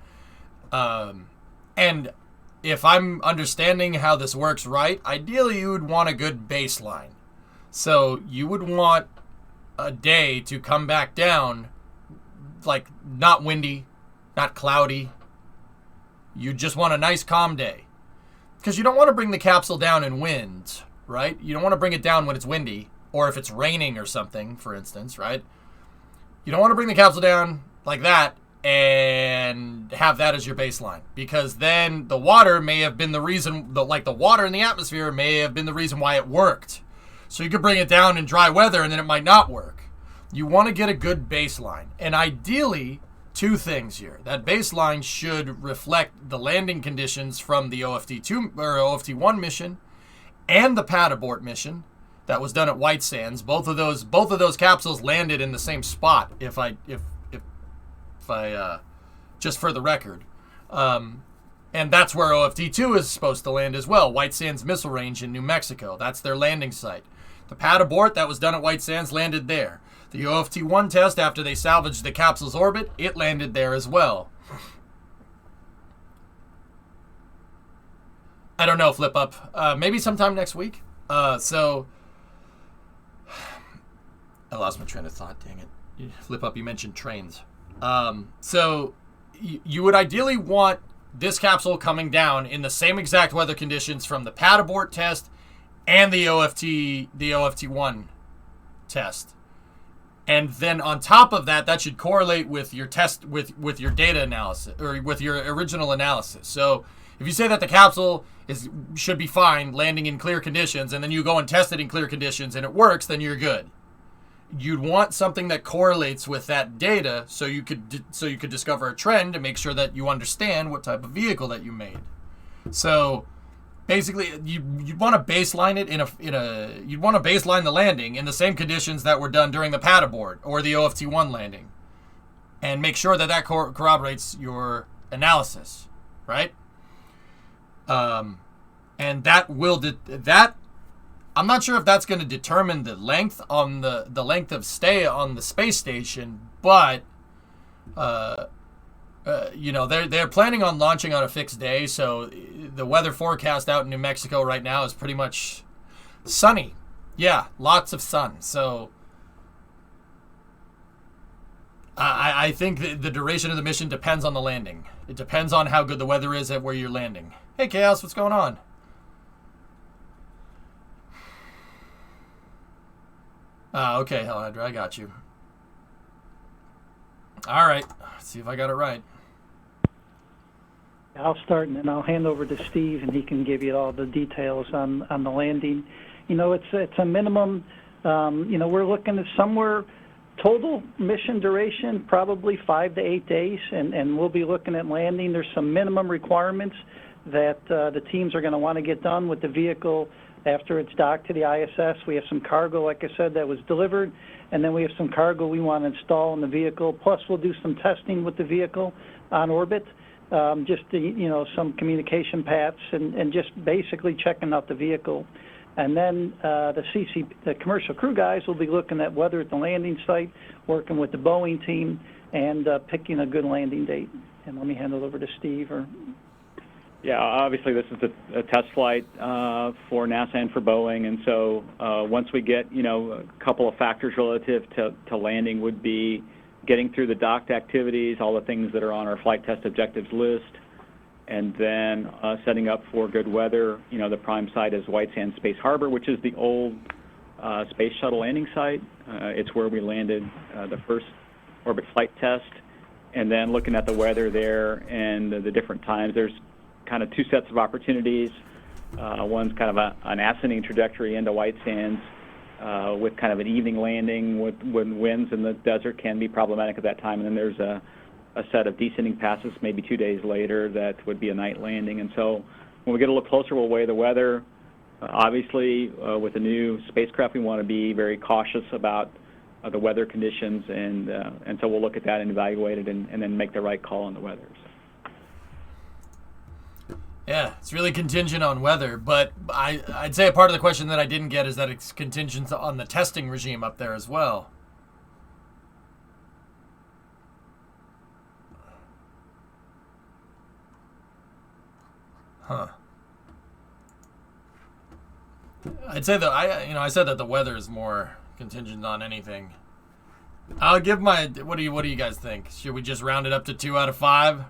And if I'm understanding how this works right, ideally you would want a good baseline. So you would want a day to come back down, like not windy, not cloudy. You just want a nice calm day. Because you don't want to bring the capsule down in wind, right? You don't want to bring it down when it's windy. Or if it's raining or something, for instance, right? You don't want to bring the capsule down like that and have that as your baseline. Because then the water may have been the reason, the water in the atmosphere may have been the reason why it worked. So you could bring it down in dry weather and then it might not work. You want to get a good baseline. And ideally, 2 things here. That baseline should reflect the landing conditions from the OFT-2 or OFT-1 mission and the pad abort mission that was done at White Sands. Both of those capsules landed in the same spot. If I just for the record, and that's where OFT-2 is supposed to land as well. White Sands Missile Range in New Mexico. That's their landing site. The pad abort that was done at White Sands landed there. The OFT-1 test, after they salvaged the capsule's orbit, it landed there as well. I don't know, Flip Up. Maybe sometime next week. So. I lost my train of thought, dang it. Flip Up, you mentioned trains. So you would ideally want this capsule coming down in the same exact weather conditions from the pad abort test and the OFT-1 test. And then on top of that, that should correlate with your test, with your data analysis, or with your original analysis. So if you say that the capsule should be fine landing in clear conditions, and then you go and test it in clear conditions and it works, then you're good. You'd want something that correlates with that data so you could discover a trend and make sure that you understand what type of vehicle that you made. So basically you'd want to baseline it you'd want to baseline the landing in the same conditions that were done during the pad abort or the OFT-1 landing, and make sure that corroborates your analysis, right? And that will I'm not sure if that's going to determine the length on the length of stay on the space station, but they're planning on launching on a fixed day, so the weather forecast out in New Mexico right now is pretty much sunny. Yeah, lots of sun. So I think the duration of the mission depends on the landing. It depends on how good the weather is at where you're landing. Hey, Chaos, what's going on? Okay, Hellhydra, I got you. All right, let's see if I got it right. I'll start, and then I'll hand over to Steve, and he can give you all the details on the landing. It's a minimum. We're looking at somewhere total mission duration, probably 5 to 8 days, and we'll be looking at landing. There's some minimum requirements that the teams are going to want to get done with the vehicle after it's docked to the ISS. We have some cargo, like I said, that was delivered, and then we have some cargo we want to install in the vehicle. Plus, we'll do some testing with the vehicle on orbit, just to, some communication paths, and just basically checking out the vehicle. And then the commercial crew guys will be looking at weather at the landing site, working with the Boeing team, and picking a good landing date. And let me hand it over to Steve. Yeah, obviously this is a test flight for NASA and for Boeing, and so once we get, a couple of factors relative to landing would be getting through the docked activities, all the things that are on our flight test objectives list, and then setting up for good weather. The prime site is White Sands Space Harbor, which is the old space shuttle landing site. It's where we landed the first orbit flight test, and then looking at the weather there and the different times. There's kind of two sets of opportunities. One's kind of an ascending trajectory into White Sands with kind of an evening landing when winds in the desert can be problematic at that time, and then there's a set of descending passes maybe 2 days later that would be a night landing. And so when we get a little closer, we'll weigh the weather. Obviously, with the new spacecraft, we want to be very cautious about the weather conditions, and so we'll look at that and evaluate it and then make the right call on the weather. Yeah, it's really contingent on weather, but I'd say a part of the question that I didn't get is that it's contingent on the testing regime up there as well. Huh. I'd say that I said that the weather is more contingent on anything. I'll give my. What do you guys think? Should we just round it up to 2 out of 5?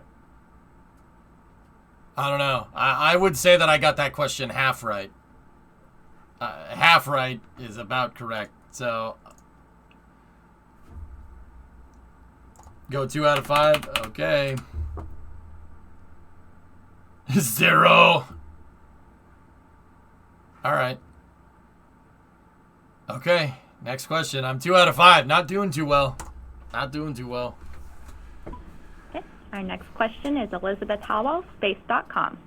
I don't know. I would say that I got that question half right. Half right is about correct. So go 2 out of 5. Okay. 0. All right. Okay. Next question. I'm 2 out of 5. Not doing too well. Not doing too well. Okay. Our next question is Elizabeth Howell, space.com.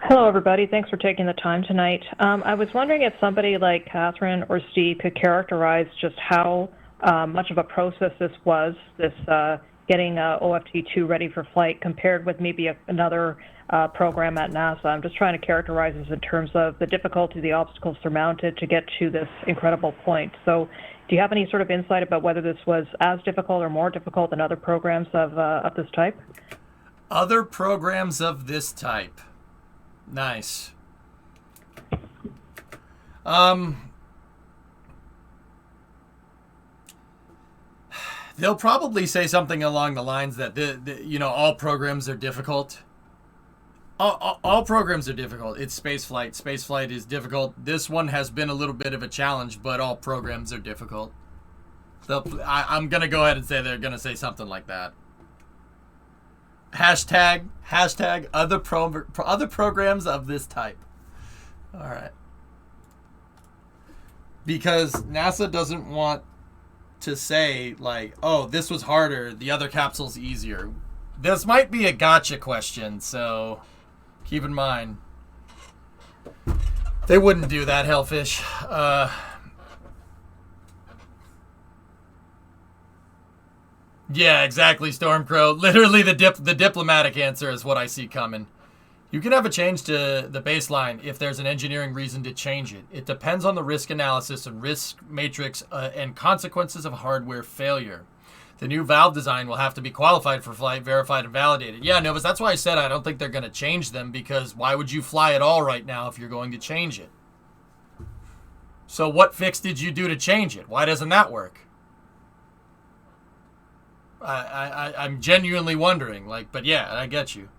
Hello, everybody. Thanks for taking the time tonight. I was wondering if somebody like Catherine or Steve could characterize just how much of a process this was, getting OFT-2 ready for flight, compared with maybe another program at NASA. I'm just trying to characterize this in terms of the difficulty, the obstacles surmounted to get to this incredible point. So do you have any sort of insight about whether this was as difficult or more difficult than other programs of this type? Other programs of this type. Nice. They'll probably say something along the lines that all programs are difficult. All programs are difficult. It's spaceflight. Spaceflight is difficult. This one has been a little bit of a challenge, but all programs are difficult. I'm gonna go ahead and say they're gonna say something like that. Hashtag other programs of this type. All right. Because NASA doesn't want to say like, oh, this was harder, the other capsule's easier. This might be a gotcha question, so keep in mind. They wouldn't do that, Hellfish. Yeah, exactly, Stormcrow. Literally the diplomatic answer is what I see coming. You can have a change to the baseline if there's an engineering reason to change it. It depends on the risk analysis and risk matrix and consequences of hardware failure. The new valve design will have to be qualified for flight, verified, and validated. Yeah, Novus, that's why I said I don't think they're going to change them, because why would you fly at all right now if you're going to change it? So what fix did you do to change it? Why doesn't that work? I'm genuinely wondering, but yeah, I get you.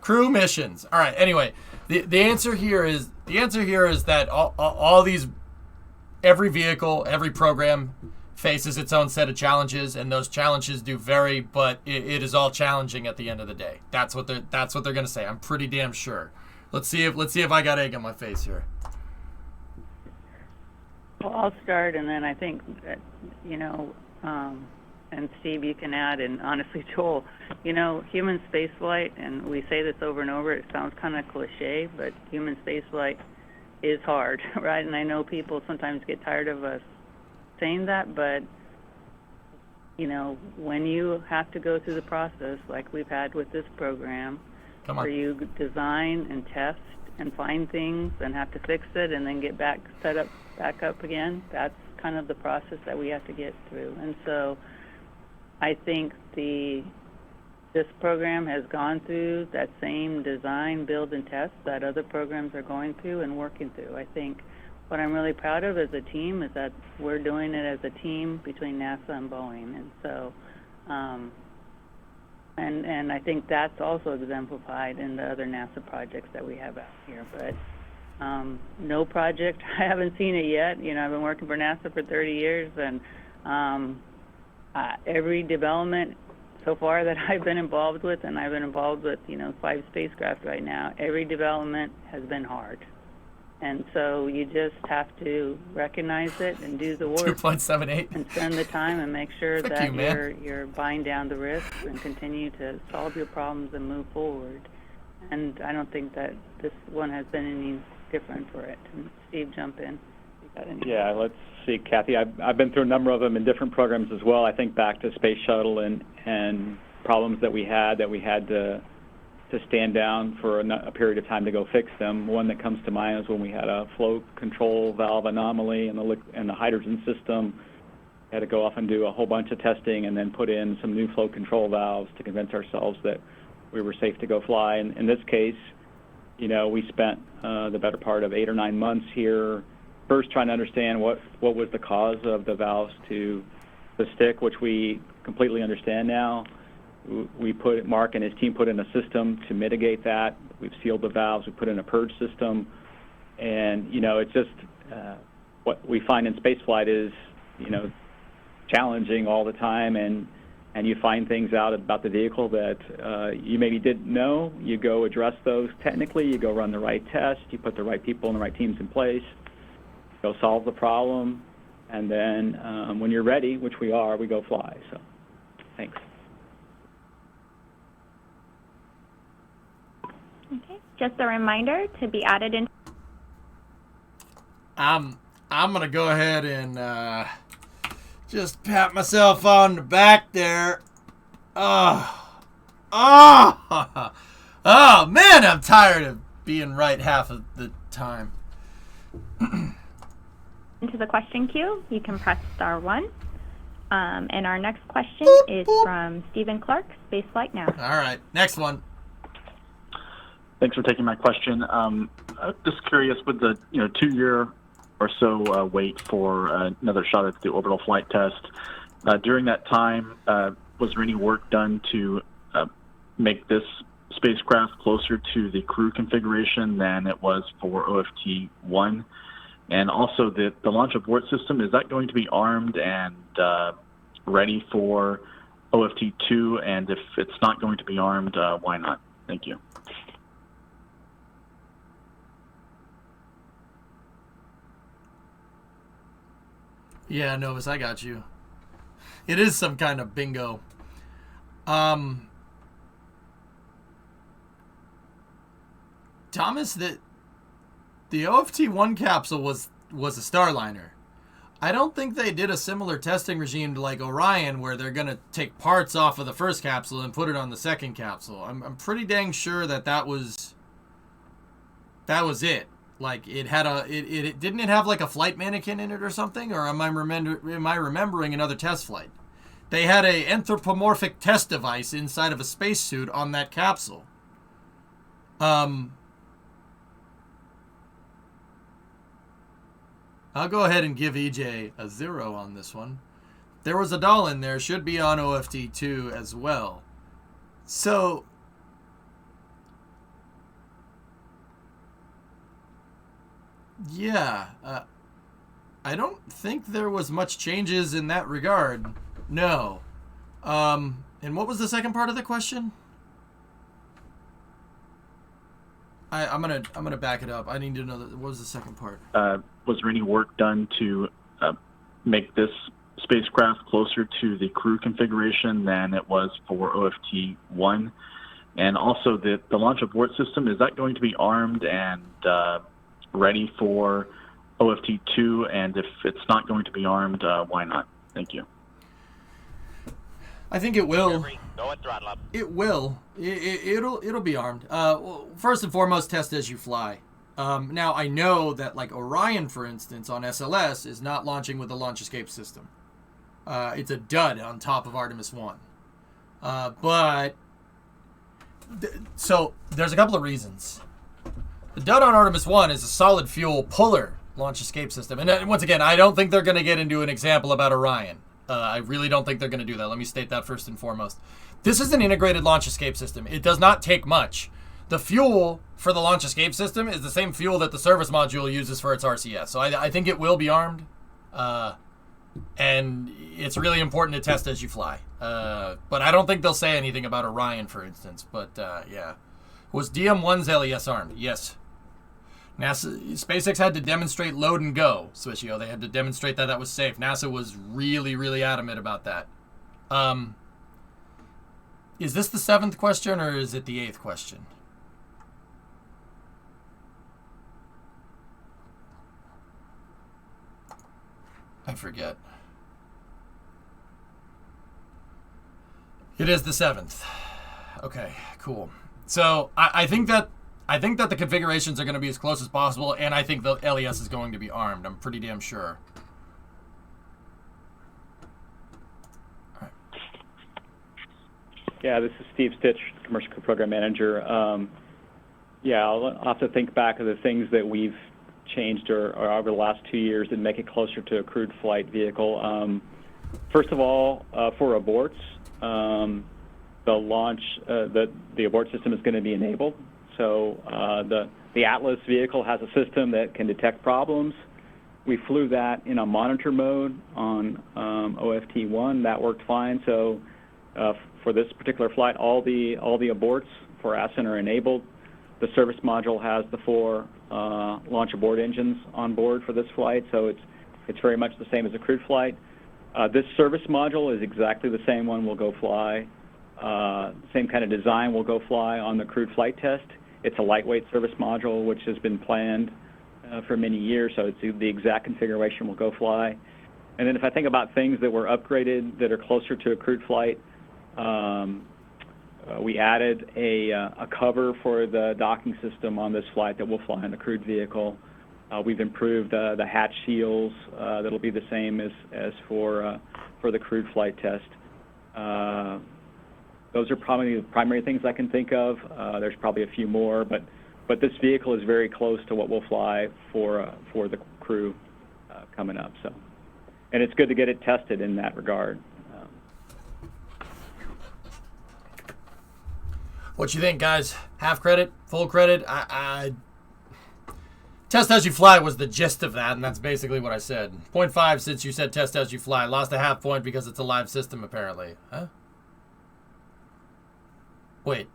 Crew missions. All right. Anyway, the answer here is that all these, every vehicle, every program faces its own set of challenges, and those challenges do vary, but it is all challenging at the end of the day. That's what they're going to say. I'm pretty damn sure. Let's see if I got egg on my face here. Well, I'll start, and then I think that, and Steve, you can add, and honestly, Joel, human spaceflight, and we say this over and over, it sounds kind of cliche, but human spaceflight is hard, right? And I know people sometimes get tired of us saying that, but you know, when you have to go through the process like we've had with this program, where you design and test and find things and have to fix it and then get back up again, that's kind of the process that we have to get through. And so I think this program has gone through that same design, build, and test that other programs are going through and working through. I think what I'm really proud of as a team is that we're doing it as a team between NASA and Boeing. And so, and I think that's also exemplified in the other NASA projects that we have out here. But no project, I haven't seen it yet. You know, I've been working for NASA for 30 years, and every development so far that I've been involved with, and I've been involved with, 5 spacecraft right now, every development has been hard. And so you just have to recognize it and do the work. 2.78. And spend the time and make sure that you're buying down the risks and continue to solve your problems and move forward. And I don't think that this one has been any different for it. And Steve, jump in. Yeah, let's see, Kathy. I've been through a number of them in different programs as well. I think back to Space Shuttle and problems that we had to stand down for a period of time to go fix them. One that comes to mind is when we had a flow control valve anomaly in the hydrogen system. We had to go off and do a whole bunch of testing and then put in some new flow control valves to convince ourselves that we were safe to go fly. And in this case, we spent the better part of 8 or 9 months here, first trying to understand what was the cause of the valves to stick, which we completely understand now. Mark and his team put in a system to mitigate that. We've sealed the valves. We put in a purge system. And, it's just what we find in spaceflight is, challenging all the time. And you find things out about the vehicle that you maybe didn't know. You go address those technically. You go run the right test. You put the right people and the right teams in place. Go solve the problem. And then when you're ready, which we are, we go fly. So, thanks. Okay, just a reminder to be added in. I'm gonna go ahead and just pat myself on the back there. Oh man, I'm tired of being right half of the time. Into the question queue, you can press *1. And our next question is from Stephen Clark, Spaceflight Now. All right, next one. Thanks for taking my question. I'm just curious, with the 2-year or so wait for another shot at the orbital flight test, during that time, was there any work done to make this spacecraft closer to the crew configuration than it was for OFT-1? And also, the launch abort system, is that going to be armed and ready for OFT-2? And if it's not going to be armed, why not? Thank you. Yeah, Novus, I got you. It is some kind of bingo. Thomas, the OFT-1 capsule was a Starliner. I don't think they did a similar testing regime to like Orion, where they're going to take parts off of the first capsule and put it on the second capsule. I'm pretty dang sure that was it. Like it had it didn't it have like a flight mannequin in it or something? Or am I remembering another test flight? They had a anthropomorphic test device inside of a spacesuit on that capsule. I'll go ahead and give EJ a 0 on this one. There was a doll in there, should be on OFT-2 as well. So yeah, I don't think there was much changes in that regard. No. And what was the second part of the question? I'm gonna back it up. I need to know what was the second part. Was there any work done to make this spacecraft closer to the crew configuration than it was for OFT-1? And also, the launch abort system, is that going to be armed and ready for OFT2? And if it's not going to be armed, why not? Thank you. I think it will. Go and throttle up. It will. It'll be armed. Well, first and foremost, test as you fly. Now, I know that, like, Orion, for instance, on SLS, is not launching with the launch escape system. It's a dud on top of Artemis 1. So, there's a couple of reasons. The dud on Artemis 1 is a solid fuel puller launch escape system. And once again, I don't think they're going to get into an example about Orion. I really don't think they're going to do that. Let me state that first and foremost. This is an integrated launch escape system. It does not take much. The fuel for the launch escape system is the same fuel that the service module uses for its RCS. So I think it will be armed. And it's really important to test as you fly. But I don't think they'll say anything about Orion, for instance. But yeah. Was DM1's LES armed? Yes. SpaceX had to demonstrate load and go, Swishio. They had to demonstrate that was safe. NASA was really, really adamant about that. Is this the 7th question or is it the 8th question? I forget. It is the 7th. Okay, cool. So I think that the configurations are going to be as close as possible, and I think the LES is going to be armed. I'm pretty damn sure. All right. Yeah, this is Steve Stitch, Commercial Program Manager. I'll have to think back of the things that we've changed or over the last 2 years and make it closer to a crewed flight vehicle. First of all, for aborts, the launch, the abort system is going to be enabled. So the Atlas vehicle has a system that can detect problems. We flew that in a monitor mode on OFT1. That worked fine. So for this particular flight, all the aborts for Ascent are enabled. The service module has the 4 launch abort engines on board for this flight, so it's very much the same as a crewed flight. This service module is exactly the same one we'll go fly. Same kind of design will go fly on the crewed flight test. It's a lightweight service module, which has been planned for many years, so it's the exact configuration will go fly. And then if I think about things that were upgraded that are closer to a crewed flight, we added a cover for the docking system on this flight that will fly on the crewed vehicle. We've improved the hatch seals. That'll be the same as for the crewed flight test. Those are probably the primary things I can think of. There's probably a few more, but this vehicle is very close to what we'll fly for the crew coming up. So, and it's good to get it tested in that regard. What you think, guys? Half credit? Full credit? Test as you fly was the gist of that, and that's basically what I said. 0.5 since you said test as you fly. Lost a half point because it's a live system, apparently. Huh? Wait.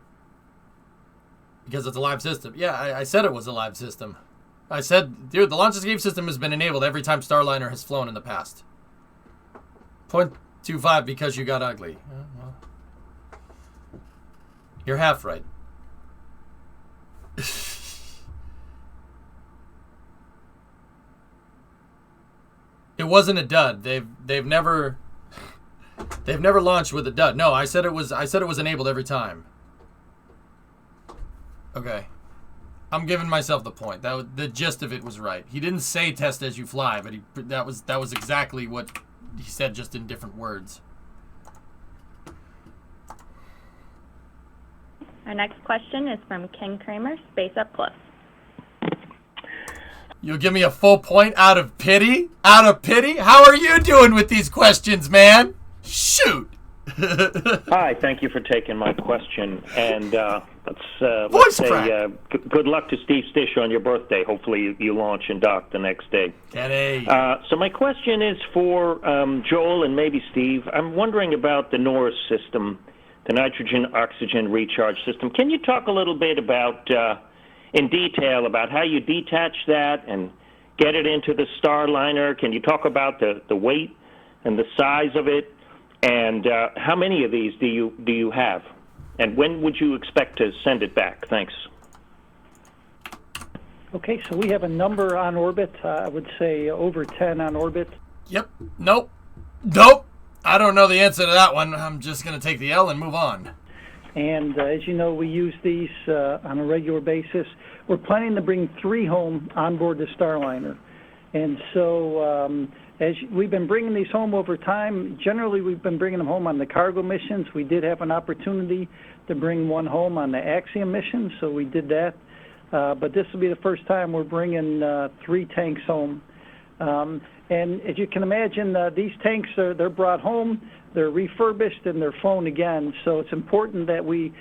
Because it's a live system. Yeah, I said it was a live system. I said, dude, the launch escape system has been enabled every time Starliner has flown in the past. 0.25 because you got ugly. Well. You're half right. It wasn't a dud. They've never launched with a dud. No, I said it was enabled every time. Okay. I'm giving myself the point. The gist of it was right. He didn't say test as you fly, but that was exactly what he said, just in different words. Our next question is from Ken Kramer, Space Up Close. You'll give me a full point out of pity? Out of pity? How are you doing with these questions, man? Shoot! Hi, thank you for taking my question. And let's say good luck to Steve Stish on your birthday. Hopefully you launch and dock the next day. So my question is for Joel and maybe Steve. I'm wondering about the Norris system, the nitrogen-oxygen recharge system. Can you talk a little bit about, in detail, about how you detach that and get it into the Starliner? Can you talk about the weight and the size of it? And how many of these do you have? And when would you expect to send it back? Thanks. Okay, so we have a number on orbit. I would say over 10 on orbit. Yep. Nope. Nope. I don't know the answer to that one. I'm just going to take the L and move on. And as you know, we use these on a regular basis. We're planning to bring 3 home on board the Starliner. And so we've been bringing these home over time. Generally, we've been bringing them home on the cargo missions. We did have an opportunity to bring 1 home on the Axiom mission, so we did that. But this will be the first time we're bringing 3 tanks home. And as you can imagine, these tanks, they're brought home, they're refurbished, and they're flown again. So it's important that we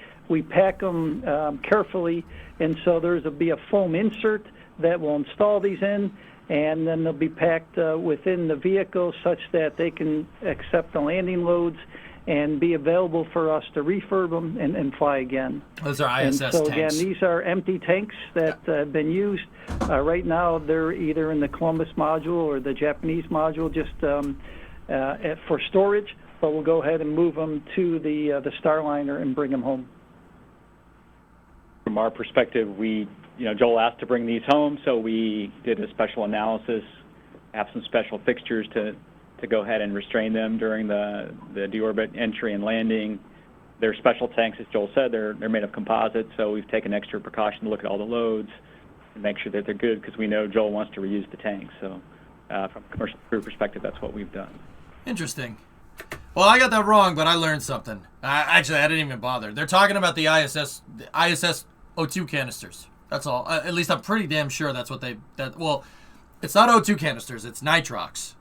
pack them carefully. And so there'll be a foam insert that will install these in, and then they'll be packed within the vehicle such that they can accept the landing loads and be available for us to refurb them and fly again. Those are ISS and so tanks. Again, these are empty tanks that have been used. Right now, they're either in the Columbus module or the Japanese module just for storage, but we'll go ahead and move them to the Starliner and bring them home. From our perspective, Joel asked to bring these home, so we did a special analysis, have some special fixtures to go ahead and restrain them during the deorbit entry and landing. They're special tanks, as Joel said. They're made of composite, so we've taken extra precaution to look at all the loads and make sure that they're good, because we know Joel wants to reuse the tanks. So from a commercial crew perspective, that's what we've done. Interesting. Well, I got that wrong, but I learned something. Actually, I didn't even bother. They're talking about the ISS O2 canisters. That's all. At least I'm pretty damn sure that's what well, it's not O2 canisters. It's nitrox.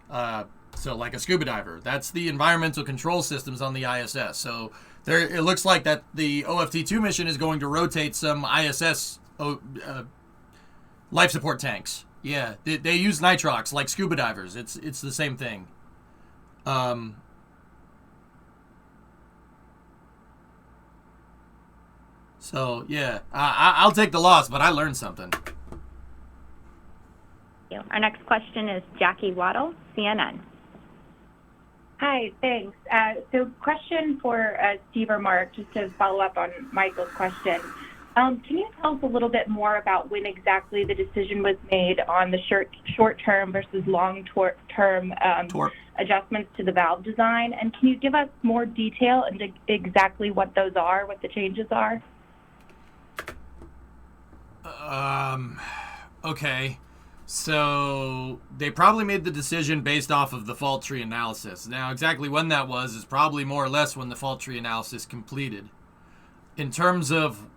So like a scuba diver. That's the environmental control systems on the ISS. So it looks like that the OFT-2 mission is going to rotate some ISS life support tanks. Yeah, they use nitrox like scuba divers. It's the same thing. So yeah, I'll take the loss, but I learned something. Our next question is Jackie Waddle, CNN. Hi, thanks. So question for Steve or Mark, just to follow up on Michael's question. Can you tell us a little bit more about when exactly the decision was made on the short-term versus long-term adjustments to the valve design? And can you give us more detail into exactly what those are, what the changes are? Okay. So they probably made the decision based off of the fault tree analysis. Now, exactly when that was is probably more or less when the fault tree analysis completed. In terms of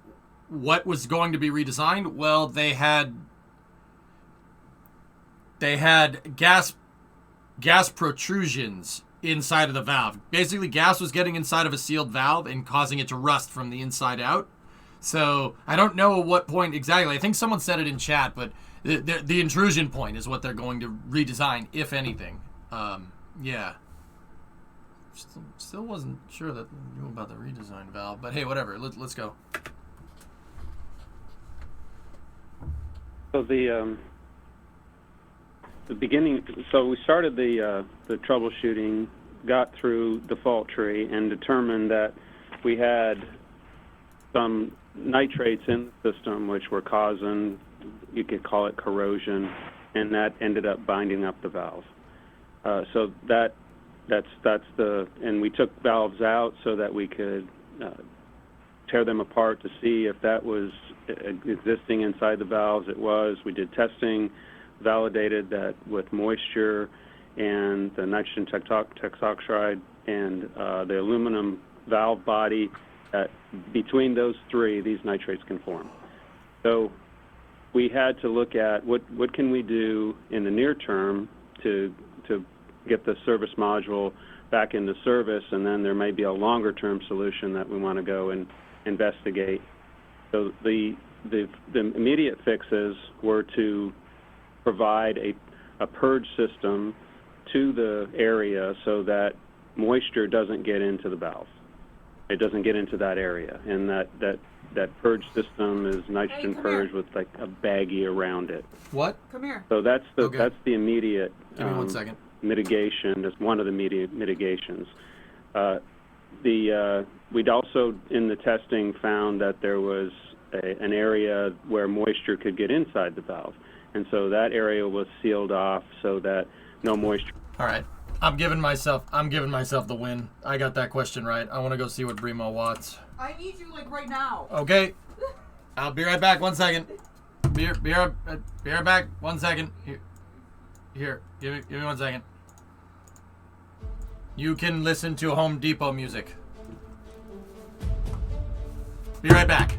what was going to be redesigned, well, they had gas protrusions inside of the valve. Basically, gas was getting inside of a sealed valve and causing it to rust from the inside out. So I don't know at what point exactly. I think someone said it in chat, but the intrusion point is what they're going to redesign, if anything. Yeah. Still wasn't sure that I knew about the redesign valve, but hey, whatever. Let's go. So the beginning. So we started the troubleshooting, got through the fault tree, and determined that we had some nitrates in the system which were causing, you could call it corrosion, and that ended up binding up the valve. So that's and we took valves out so that we could tear them apart to see if that was existing inside the valves. It was. We did testing, validated that with moisture and the nitrogen tetroxide and the aluminum valve body, that between those three, these nitrates can form. So we had to look at what can we do in the near term to get the service module back into service, and then there may be a longer term solution that we want to go and investigate. So the immediate fixes were to provide a purge system to the area so that moisture doesn't get into the valve. It doesn't get into that area, and that purge system is nitrogen purge with like a baggie around it. What? Come here. So that's the immediate Give me 1 second. mitigation. That's one of the immediate mitigations. We'd also in the testing found that there was an area where moisture could get inside the valve. And so that area was sealed off so that no moisture. All right. I'm giving myself the win. I got that question right. I want to go see what Brimo wants. I need you like right now. Okay. I'll be right back. 1 second. Be right back. 1 second. Here. Give me 1 second. You can listen to Home Depot music. Be right back.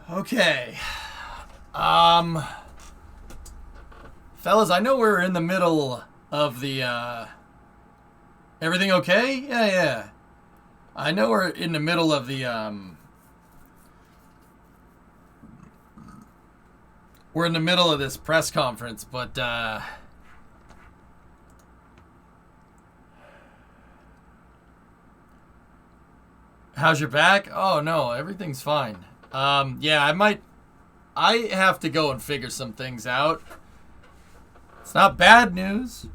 Okay. Fellas, I know we're in the middle of the, everything okay? Yeah. I know we're in the middle of the, we're in the middle of this press conference, but, how's your back? Oh, no, everything's fine. Yeah, I have to go and figure some things out. It's not bad news.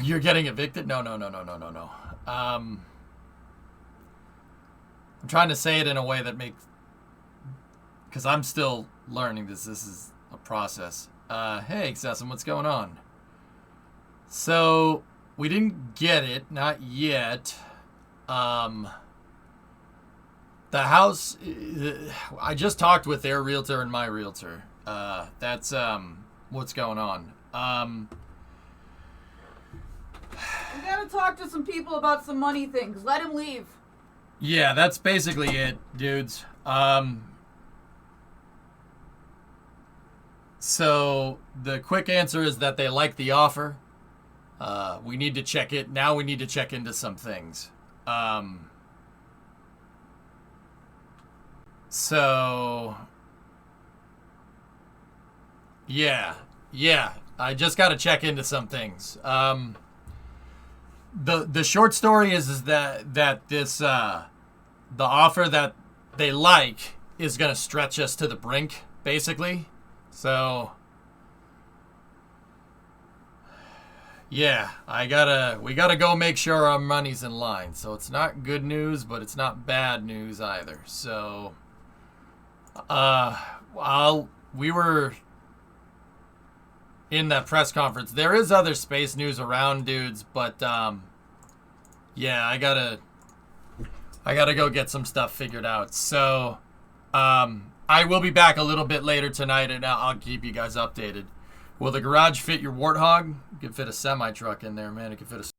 You're getting evicted? No. I'm trying to say it in a way that makes, because I'm still learning this. This is a process. Hey, Excessum, what's going on? So, we didn't get it, not yet. The house, I just talked with their realtor and my realtor. That's what's going on. We gotta talk to some people about some money things. Let him leave. Yeah, that's basically it, dudes. So the quick answer is that they like the offer. We need to check it. Now we need to check into some things. So yeah. I just got to check into some things. The short story is that this the offer that they like is gonna stretch us to the brink, basically. So yeah, we gotta go make sure our money's in line. So it's not good news, but it's not bad news either. So we were in that press conference. There is other space news around, dudes, but yeah, I gotta go get some stuff figured out. So I will be back a little bit later tonight, and I'll keep you guys updated. Will the garage fit your Warthog? You could fit a semi truck in there, man. It could fit a